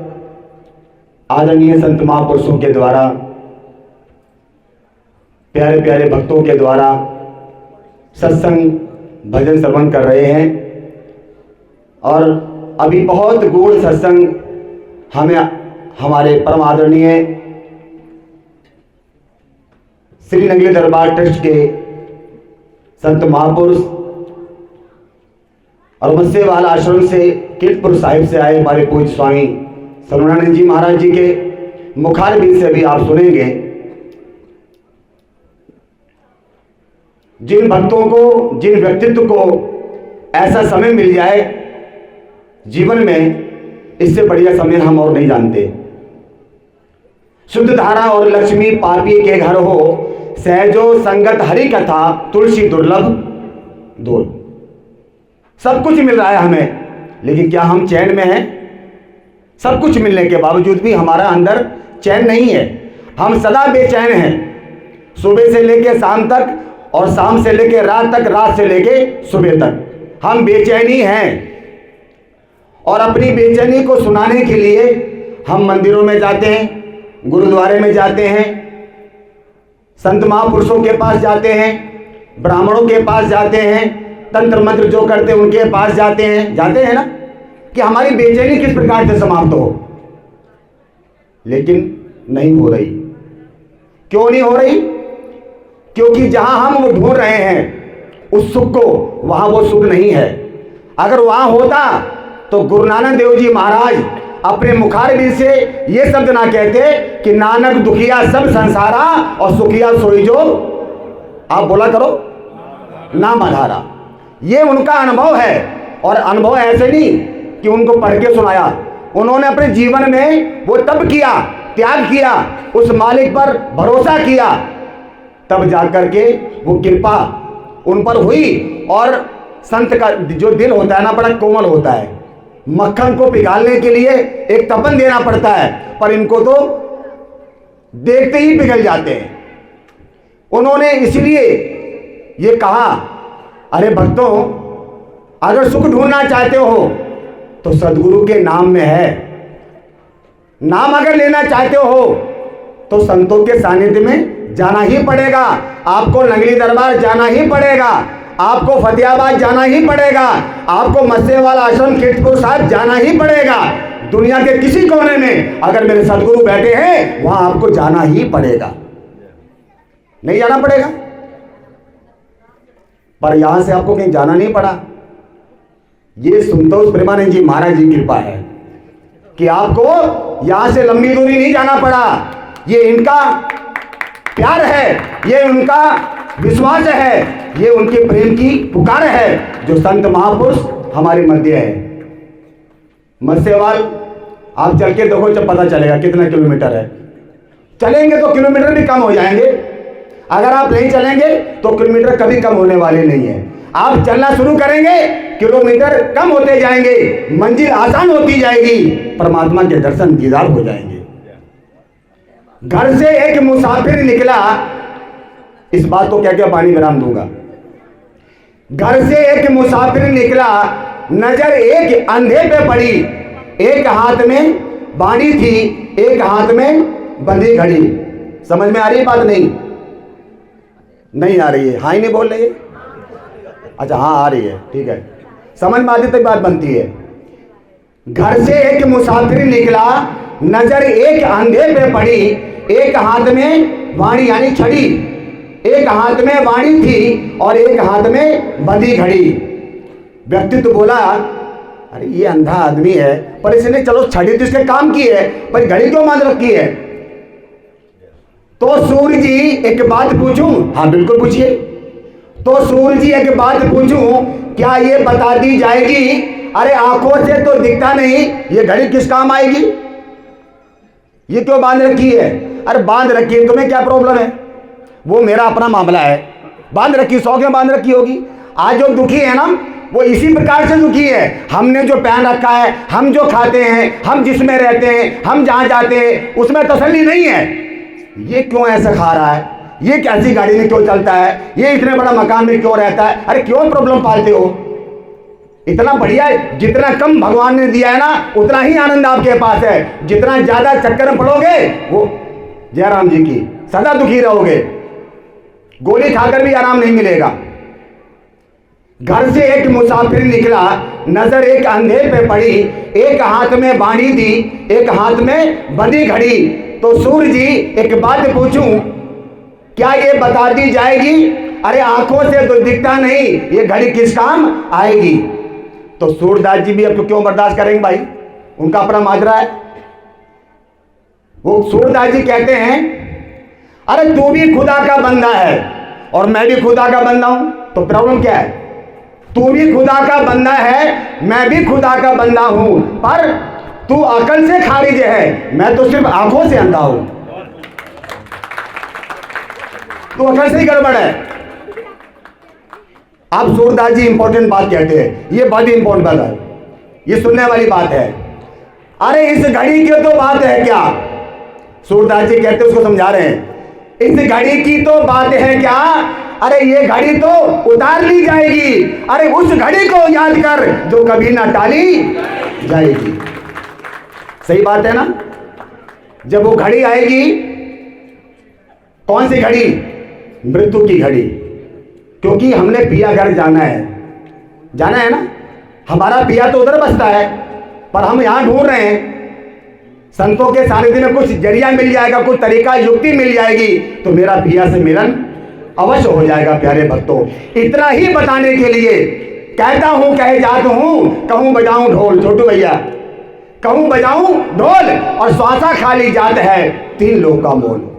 S5: आदरणीय संत महापुरुषों के द्वारा, प्यारे प्यारे भक्तों के द्वारा सत्संग भजन श्रवण कर रहे हैं और अभी बहुत गूढ़ सत्संग हमें हमारे परम आदरणीय श्री नगरी दरबार ट्रस्ट के संत महापुरुष और मत्स्यवाल आश्रम से कीर्तपुर साहिब से आए हमारे पूज्य स्वामी सलमानंद जी महाराज जी के मुखारबिंद से भी आप सुनेंगे। जिन भक्तों को, जिन व्यक्तित्व को ऐसा समय मिल जाए जीवन में, इससे बढ़िया समय हम और नहीं जानते। शुद्ध धारा और लक्ष्मी पापी के घर हो, सहजो संगत हरि कथा, तुलसी दुर्लभ दोल। सब कुछ मिल रहा है हमें, लेकिन क्या हम चैन में हैं? सब कुछ मिलने के बावजूद भी हमारा अंदर चैन नहीं है। हम सदा बेचैन हैं, सुबह से लेकर शाम तक और शाम से लेकर रात तक, रात से लेकर सुबह तक हम बेचैनी हैं। और अपनी बेचैनी को सुनाने के लिए हम मंदिरों में जाते हैं, गुरुद्वारे में जाते हैं, संत महापुरुषों के पास जाते हैं, ब्राह्मणों के पास जाते हैं, तंत्र मंत्र जो करते हैं उनके पास जाते हैं ना, कि हमारी बेचैनी किस प्रकार से समाप्त हो। लेकिन नहीं हो रही। क्यों नहीं हो रही? क्योंकि जहां हम वो ढूंढ रहे हैं उस सुख को, वहां वो सुख नहीं है। अगर वहां होता तो गुरु नानक देव जी महाराज अपने मुखारबिंद से ये शब्द ना कहते कि नानक दुखिया सब संसारा और सुखिया सोई जो, आप बोला करो, नाम आधारा। ये उनका अनुभव है। और अनुभव ऐसे नहीं कि उनको पढ़ के सुनाया, उन्होंने अपने जीवन में वो तब किया, त्याग किया, उस मालिक पर भरोसा किया, तब जाकर के वो कृपा उन पर हुई। और संत का जो दिल होता है ना, बड़ा कोमल होता है। मक्खन को पिघालने के लिए एक तपन देना पड़ता है, पर इनको तो देखते ही पिघल जाते हैं। उन्होंने इसलिए ये कहा, अरे भक्तों, अगर सुख ढूंढना चाहते हो तो सदगुरु के नाम में है। नाम अगर लेना चाहते हो तो संतों के सानिध्य में जाना ही पड़ेगा। आपको नगली दरबार जाना ही पड़ेगा, आपको फतेहाबाद जाना ही पड़ेगा, आपको मस्सेवाला आश्रम कीर्तपुर साहब जाना ही पड़ेगा। दुनिया के किसी कोने में अगर मेरे सदगुरु बैठे हैं, वहां आपको जाना ही पड़ेगा। नहीं जाना पड़ेगा? पर यहां से आपको कहीं जाना नहीं पड़ा। ये संतोष प्रेमानंद जी महाराज जी की कृपा है कि आपको यहां से लंबी दूरी नहीं जाना पड़ा। ये इनका प्यार है, ये उनका विश्वास है, ये उनके प्रेम की पुकार है जो संत महापुरुष हमारे मध्य है। मस्सेवाल आप चल के देखो, जब पता चलेगा कितना किलोमीटर है। चलेंगे तो किलोमीटर भी कम हो जाएंगे, अगर आप नहीं चलेंगे तो किलोमीटर कभी कम होने वाले नहीं है। आप चलना शुरू करेंगे, किलोमीटर कम होते जाएंगे, मंजिल आसान होती जाएगी, परमात्मा के दर्शन दीदार हो जाएंगे। घर से एक मुसाफिर निकला, इस बात को क्या क्या पानी विराम दूंगा। घर से एक मुसाफिर निकला, नजर एक अंधे पे पड़ी, एक हाथ में बाणी थी, एक हाथ में बंधी घड़ी। समझ में आ रही है बात? नहीं आ रही है? हाँ ही नहीं बोल रही है? अच्छा हाँ आ रही है, ठीक है। समझ में आती तक बात बनती है। घर से एक मुसाफिर निकला, नजर एक अंधे पे पड़ी, एक हाथ में वाणी यानी छड़ी, एक हाथ में वाणी थी और एक हाथ में बंधी घड़ी। व्यक्ति तो बोला, अरे ये अंधा आदमी है, पर इसने चलो छड़ी तो इसके काम की है, पर घड़ी क्यों बांध रखी है? तो सूर्य जी एक बात पूछूं? हाँ बिल्कुल पूछिए। तो सूर्य जी एक बात पूछूं, क्या ये बता दी जाएगी, अरे आंखों से तो दिखता नहीं, ये घड़ी किस काम आएगी? ये क्यों बांध रखी है? अरे बांध रखी है, तुम्हें क्या प्रॉब्लम है? वो मेरा अपना मामला है, बांध रखी, शौक में बांध रखी होगी। आज जो दुखी है ना, वो इसी प्रकार से दुखी है। हमने जो पहन रखा है, हम जो खाते हैं, हम जिसमें रहते हैं, हम जहां जाते हैं, उसमें तसल्ली नहीं है। ये क्यों ऐसा खा रहा है, ये कैसी गाड़ी में क्यों चलता है, ये इतने बड़ा मकान में क्यों रहता है? अरे क्यों प्रॉब्लम पालते हो? इतना बढ़िया है, जितना कम भगवान ने दिया है ना, उतना ही आनंद आपके पास है। जितना ज्यादा चक्कर में पड़ोगे, वो जयराम जी की सदा दुखी रहोगे, गोली खाकर भी आराम नहीं मिलेगा। घर से एक मुसाफिर निकला, नजर एक अंधे पे पड़ी, एक हाथ में बाणी थी, एक हाथ में बंधी घड़ी। तो सूर्य जी एक बात पूछूं, क्या ये बता दी जाएगी, अरे आंखों से तो दिखता नहीं, ये घड़ी किस काम आएगी? तो सूरदास जी भी अब तो क्यों बर्दाश्त करेंगे भाई, उनका अपना माजरा है। वो सूरदास जी कहते हैं, अरे तू भी खुदा का बंदा है और मैं भी खुदा का बंदा हूं, तो प्रॉब्लम क्या है? तू भी खुदा का बंदा है, मैं भी खुदा का बंदा हूं, पर तू अकल से खारिज है, मैं तो सिर्फ आंखों से अंधा हूं। तू अकल से ही गड़बड़ है। आप सूरदास जी इंपॉर्टेंट बात कहते हैं, ये बहुत ही इंपॉर्टेंट बात है, ये सुनने वाली बात है। अरे इस घड़ी की तो बात है क्या? सूरदास जी कहते उसको समझा रहे हैं, इस घड़ी की तो बात है क्या? अरे ये घड़ी तो उतार ली जाएगी, अरे उस घड़ी को याद कर जो कभी ना टाली जाएगी। सही बात है ना? जब वो घड़ी आएगी, कौन सी घड़ी? मृत्यु की घड़ी, क्योंकि हमने पिया घर जाना है ना। हमारा पिया तो उधर बसता है, पर हम यहां ढूंढ रहे हैं। संतों के सानिध्य में कुछ जरिया मिल जाएगा, कुछ तरीका युक्ति मिल जाएगी, तो मेरा पिया से मिलन अवश्य हो जाएगा। प्यारे भक्तों, इतना ही बताने के लिए कहता हूं, कहे जात हूं, कहूं बजाऊं ढोल। छोटू भैया, कहूं बजाऊं ढोल और श्वासा खाली जात है, 3 लोग का मोल।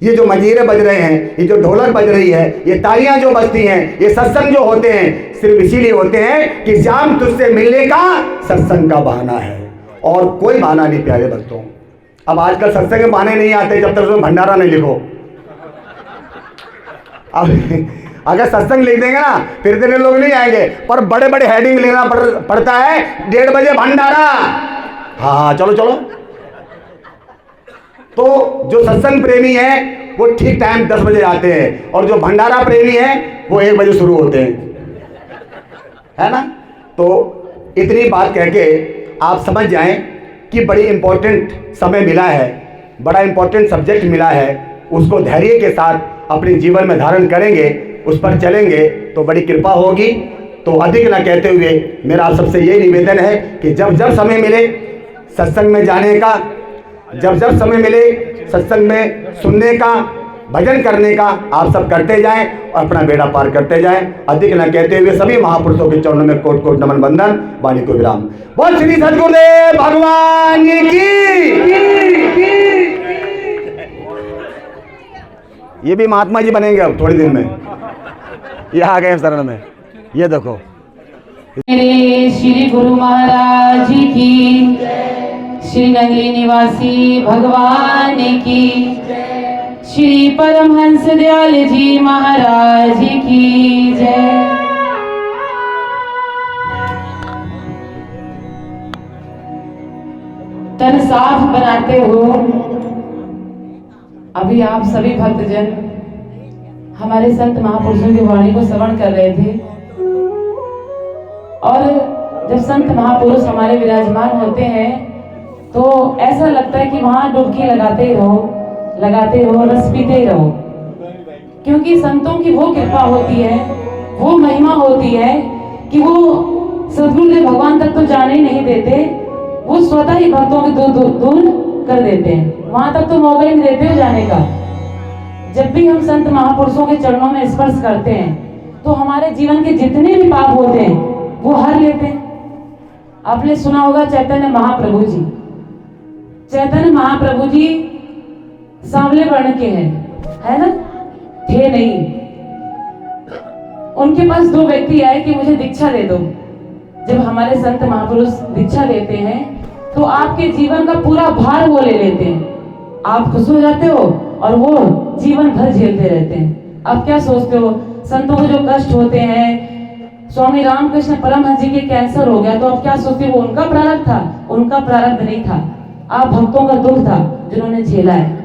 S5: ये जो मंजीरे बज रहे हैं, ये जो ढोलक बज रही है, ये तालियां जो बजती हैं, ये सत्संग जो होते हैं, सिर्फ इसीलिए होते हैं कि श्याम तुझसे मिलने का सत्संग का बहाना है, और कोई बहाना नहीं। प्यारे भक्तों, अब आजकल सत्संग में बहाने नहीं आते जब तक उसमें भंडारा नहीं लिखो। अब अगर सत्संग लिख देंगे ना, फिर इतने लोग नहीं आएंगे, पर बड़े बड़े हेडिंग लिखना पड़ता है, 1:30 बजे भंडारा। हाँ चलो चलो। तो जो सत्संग प्रेमी है वो ठीक टाइम 10 बजे आते हैं, और जो भंडारा प्रेमी है वो 1 बजे शुरू होते हैं, है ना। तो इतनी बात कह के आप समझ जाएं कि बड़ी इंपॉर्टेंट समय मिला है, बड़ा इंपॉर्टेंट सब्जेक्ट मिला है, उसको धैर्य के साथ अपने जीवन में धारण करेंगे, उस पर चलेंगे तो बड़ी कृपा होगी। तो अधिक न कहते हुए मेरा आप सबसे यही निवेदन है कि जब जब समय मिले सत्संग में जाने का, जब जब समय मिले सत्संग में सुनने का, भजन करने का, आप सब करते जाएं और अपना बेड़ा पार करते जाएं। अधिक न कहते हुए सभी महापुरुषों के चरणों में कोट कोट नमन वंदन, वाणी को विराम। बोल श्री सद्गुरुदेव भगवान की। ये भी महात्मा जी बनेंगे अब थोड़ी दिन में, ये आ गए शरण में, ये देखो।
S6: मेरे श्री गुरु महाराज की, श्री नगरी निवासी भगवान की, श्री परमहंस दयाल जी महाराज की जय। तन साफ बनाते हो। अभी आप सभी भक्तजन हमारे संत महापुरुषों की वाणी को श्रवण कर रहे थे, और जब संत महापुरुष हमारे विराजमान होते हैं तो ऐसा लगता है कि वहां डुबकी लगाते ही रहो, रस पीते ही रहो, क्योंकि संतों की वो कृपा होती है, वो महिमा होती है कि वो सद्गुरुदेव भगवान तक तो जाने ही नहीं देते, वो स्वतः ही भक्तों के दूर कर देते हैं, वहां तक तो मौका ही नहीं देते हो जाने का। जब भी हम संत महापुरुषों के चरणों में स्पर्श करते हैं तो हमारे जीवन के जितने भी पाप होते हैं वो हर लेते हैं। आपने सुना होगा चैतन्य महाप्रभु जी, चैतन्य महाप्रभु जी सांवले वर्ण के हैं, है ना, थे नहीं। उनके पास 2 व्यक्ति आए कि मुझे दीक्षा दे दो। जब हमारे संत महापुरुष दीक्षा देते हैं तो आपके जीवन का पूरा भार वो ले लेते हैं, आप खुश हो जाते हो और वो जीवन भर झेलते रहते हैं। अब क्या सोचते हो, संतों को जो कष्ट होते हैं, स्वामी रामकृष्ण परमहंस जी के कैंसर हो गया, तो आप क्या सोचते हो, वो उनका प्रारब्ध था? उनका प्रारब्ध नहीं था, आप भक्तों का दुख था जिन्होंने झेला है।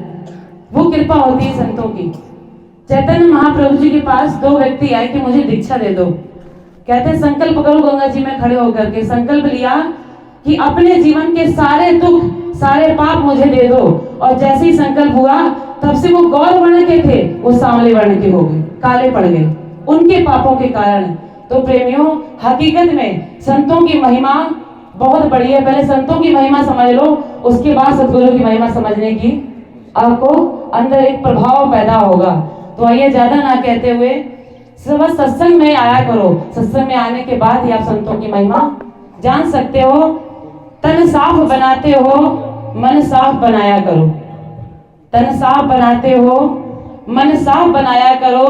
S6: वो कृपा होती है संतों की। चैतन्य महाप्रभु जी के पास 2 व्यक्ति आए कि मुझे दीक्षा दे दो। कहते हैं संकल्प करो गंगा जी में खड़े होकर के, संकल्प लिया कि अपने जीवन के सारे दुख, सारे पाप मुझे दे दो। और जैसे ही संकल्प हुआ तब से वो गौर वर्ण के थे, वो सांवले वर्ण के हो गए, काले पड़ गए उनके पापों के कारण। तो प्रेमियों, हकीकत में संतों की महिमा बहुत बड़ी है। पहले संतों की महिमा समझ लो, उसके बाद सद्गुरु की महिमा समझने की आपको अंदर एक प्रभाव पैदा होगा। तो आइए ज्यादा ना कहते हुए सुबह सत्संग में आया करो, सत्संग में आने के बाद ही आप संतों की महिमा जान सकते हो। तन साफ बनाते हो, मन साफ बनाया करो। तन साफ बनाते हो, मन साफ बनाया करो।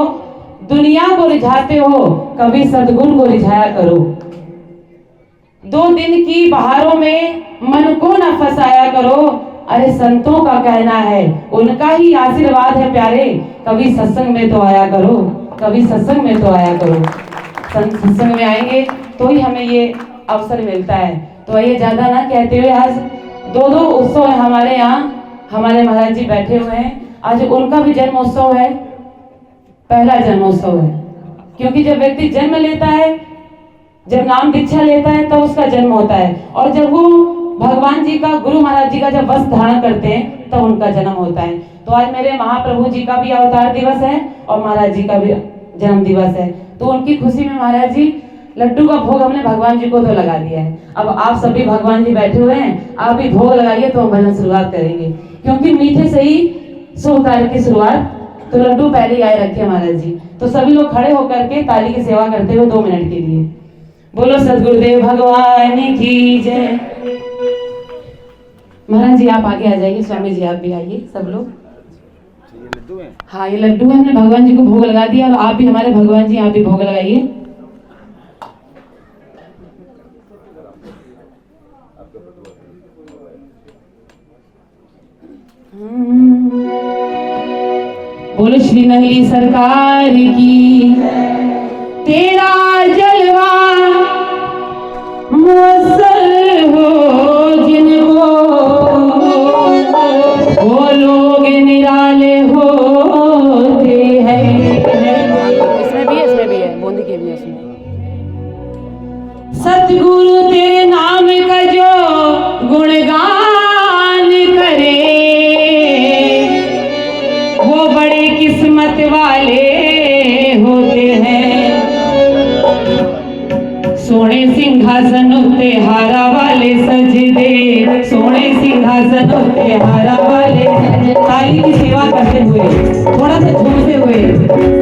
S6: दुनिया को रिझाते हो, कभी सद्गुण को रिझाया करो। 2 दिन की बहारों में मन को न फंसाया करो। अरे संतों का कहना है, उनका ही आशीर्वाद है प्यारे, कभी सत्संग में तो आया करो, कभी सत्संग में तो आया करो। सत्संग में आएंगे तो ही हमें ये अवसर मिलता है। तो ये ज्यादा ना कहते हुए, आज 2 उत्सव है हमारे यहाँ। हमारे महाराज जी बैठे हुए हैं, आज उनका भी जन्मोत्सव है, पहला जन्मोत्सव है। क्योंकि जब व्यक्ति जन्म लेता है, जब नाम दीक्षा लेता है, तो उसका जन्म होता है। और जब वो भगवान जी का, गुरु महाराज जी का जब वस्त्र धारण करते हैं, तब उनका जन्म होता है। तो आज मेरे महाप्रभु जी का भी अवतार दिवस है और महाराज जी का भी जन्म दिवस है। तो उनकी खुशी में महाराज जी लड्डू का भोग हमने भगवान जी को तो लगा दिया है। अब आप सभी भगवान जी बैठे हुए हैं, आप भी भोग लगाइए तो हम भजन शुरुआत करेंगे। क्योंकि मीठे से ही शुभ कार्य की शुरुआत, तो लड्डू पहले ही आए रखे महाराज जी। तो सभी लोग खड़े होकर के ताली की सेवा करते हुए 2 मिनट के लिए बोलो सद्गुरुदेव भगवान की जय। महाराज जी आप आगे आ जाइए, स्वामी जी आप भी आइए, सब लोग। हाँ ये लड्डू है, हमने भगवान जी को भोग लगा दिया। और आप भी हमारे भगवान जी, आप भी भोग लगाइए। बोलो श्री नगली सरकार की। तेरा जलवा मुअस्सर हो जिनको, वो लोग निराले होते हैं। इसमें भी है, बूंदी के भी है इसमें। सतगुरु तेरे नाम का जो गुणगान करे, वो बड़े किस्मत वाले होते हैं। सोने सिंहासन उत्ते हारा वाले सजदे, सोने सिंहासन उत्ते हारा वाले, ताली की सेवा करते हुए, थोड़ा सा झूमते हुए।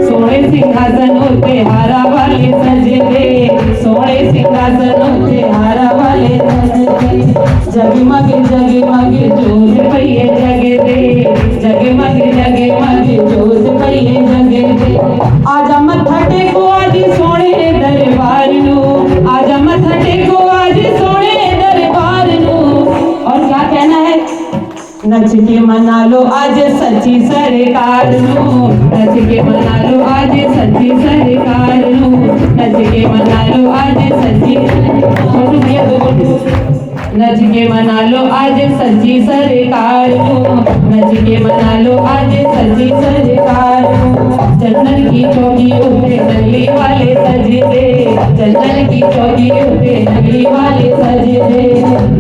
S6: सोने सिंहासन उत्ते हारा वाले सजदे, सोने सिंहासन उत्ते हारा वाले सजदे। जगमग जगमग जोत पइए जगदे, जगमग जगमग जोत पइए जगदे। आजा मत्था टेको आज सोने दरबार नू, आजा मत्था टेको आज सोने दरबार नू। और क्या कहना है? नच के मना लो आज सच्ची सरकार नू, नच के मना लो आज सच्ची सरकार नू, नच के मना लो आज सच्ची। नच के मना लो आज सच्ची सरकार को, नच के मना लो आज सच्ची सरकार को। चंदन की चौकी उठे नगली वाले सजदे, चंदन की चौकी उठे नगली वाले सजदे।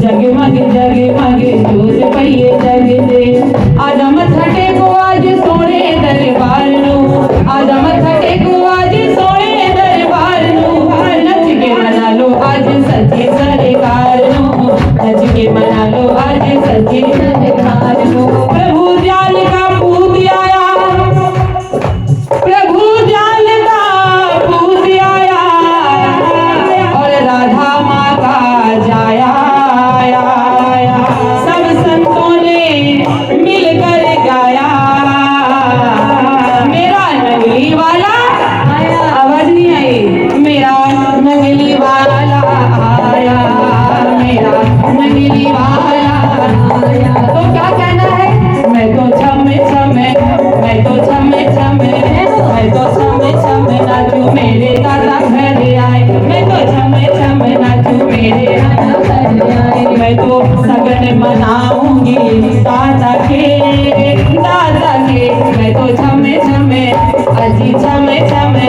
S6: जगमग जगमग जोत पइए जगदे। आजा मत्था टेको आज सोने दरबार नू, आजा मत्था टेको आज सोने दरबार नू। नच के मना लो आज सच्ची सरकार नू, नच के मना लो आज सच्ची सरकार नू। प्रभु दयाल का पूत आया, प्रभु दयाल का पूत आया, और राधा माँ का जाया आया। सब संतों ने मिलकर गाया, मेरा नगली वाला आया। आवाज नहीं आई, मेरा नगली वाला आया, मेरा नगली वाला आया। तो क्या कहना है? मैं तो छमे छमे, मैं तो छमे छमे, मैं तो छमे छमे नाचू मेरे दादा घर आए, मैं तो छमे छमे नाचू मेरे दादा घर आए। मैं तो सगन मनाऊंगी दादा के, दादा के। मैं तो छमे छमे, अजी छमे छमे,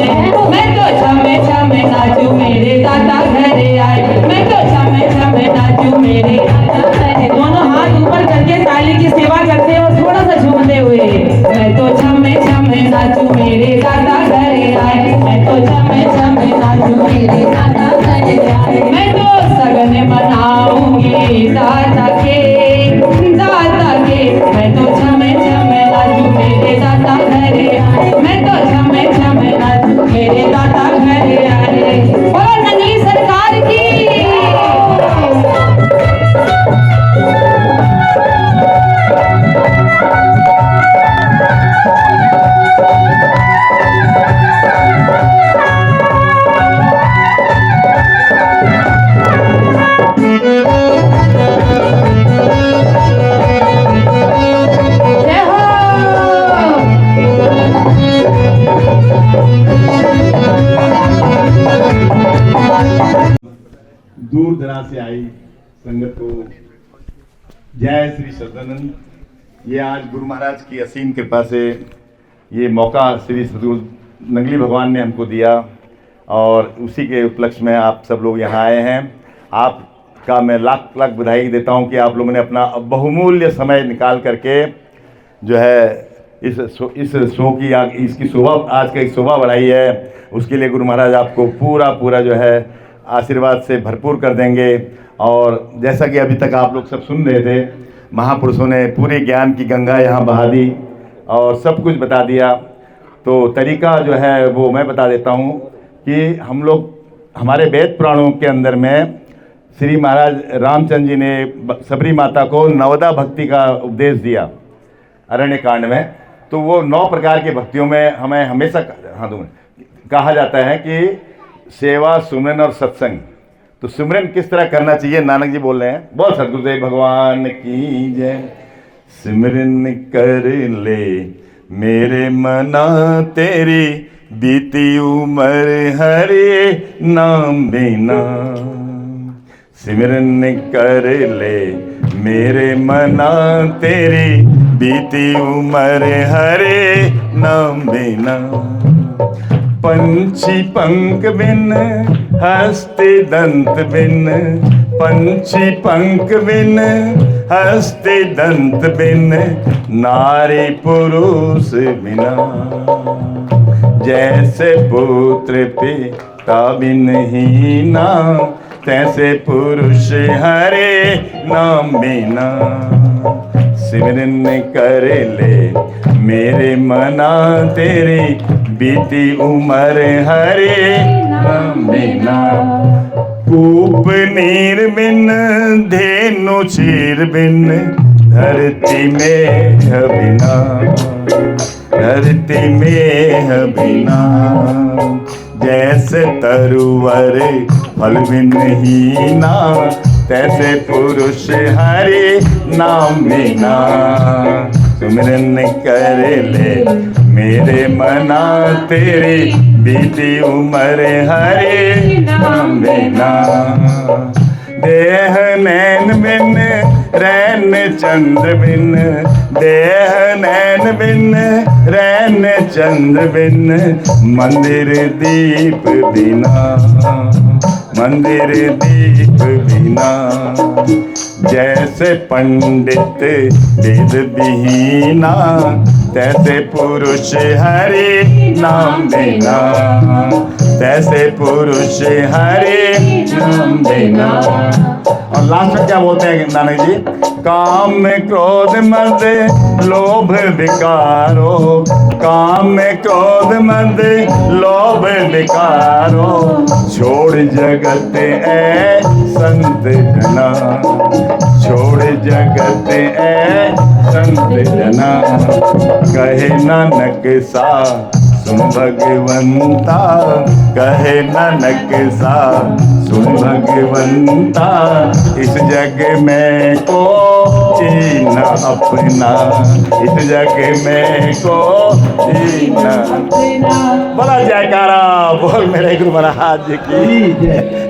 S6: मैं तो छमे छमे नाचू मेरे दादा घर आए, मैं तो छमे छमे नाचू मेरे दादा घर। दोनों हाथ ऊपर करके ताली की सेवा करते हैं और थोड़ा सा झूमते हुए। मैं तो छमे छमे नाचू मेरे दादा घर आए, मैं तो छमे छमे नाचू मेरे दादा घर आए। मैं तो सगन मनाऊंगी दादा के, दादा के। मैं तो छमे छमे नाचू मेरे दादा घर आए, मैं तो छमे छमे नाचू मेरे दादा घर आए। बोलो नगली सरकार की।
S7: जय श्री सदानंद। ये आज गुरु महाराज की असीम कृपा से ये मौका श्री सदगुरु नंगली भगवान ने हमको दिया और उसी के उपलक्ष्य में आप सब लोग यहाँ आए हैं। आपका मैं लाख लाख बधाई देता हूँ कि आप लोगों ने अपना बहुमूल्य समय निकाल करके जो है इस शो की इसकी शोभा आज का शोभा बढ़ाई है। उसके लिए गुरु महाराज आपको पूरा जो है आशीर्वाद से भरपूर कर देंगे। और जैसा कि अभी तक आप लोग सब सुन रहे थे, महापुरुषों ने पूरे ज्ञान की गंगा यहाँ बहा दी और सब कुछ बता दिया। तो तरीका जो है वो मैं बता देता हूँ कि हम लोग हमारे वेद पुराणों के अंदर में श्री महाराज रामचंद्र जी ने सबरी माता को नवदा भक्ति का उपदेश दिया अरण्य कांड में। तो वो 9 प्रकार की भक्तियों में हमें हमेशा कहा जाता है कि सेवा, सुमरन और सत्संग। तो सिमरन किस तरह करना चाहिए, नानक जी बोल रहे हैं, बोल सतगुरुदेव भगवान की जय। सिमरन कर ले मेरे मना तेरी बीती उम्र हरे नाम बिना। सिमरन कर ले मेरे मना तेरी बीती उम्र हरे नाम बिना। पंछी पंख बिन हस्ते दंत बिन, पंछी पंख बिन हस्ते दंत बिन, नारी पुरुष बिना। जैसे पुत्र पिता बिन हीना, तैसे पुरुष हरे नाम बिना। सिमरन कर ले मेरे मना तेरी बीती उम्र हरे नाम बिना। कूप नीर बिन धेनु चीर बिन, धरती में बिना, धरती में बिना। जैसे तरुवर फल बिन हीना, तैसे पुरुष हरे नाम बिना। सिमरन कर ले मेरे मना तेरी बीती उम्र हरे नाम बिना। देह नैन बिन रैन चंद्र बिन, देह नैन बिन रैन चंद्र बिन, मंदिर दीप बिना, मंदिर दीप बिना। जैसे पंडित वेद विहीना, तैसे पुरुष हरे नाम बिना, तैसे पुरुष हरे नाम बिना। और लास्ट में क्या बोलते हैं नानक जी, काम क्रोध मद लोभ विकारो, काम क्रोध मद लोभ विकारो, छोड़ जगत ऐ संत जना, छोड़ जगत ऐ संत जना। कहे नानक सा सुन भगवंता, कहे नानक सा सुन भगवंता। इस जग में को जीना अपना, इस जग में को जीना। बड़ा जयकारा बोल मेरे गुरु महाराज की।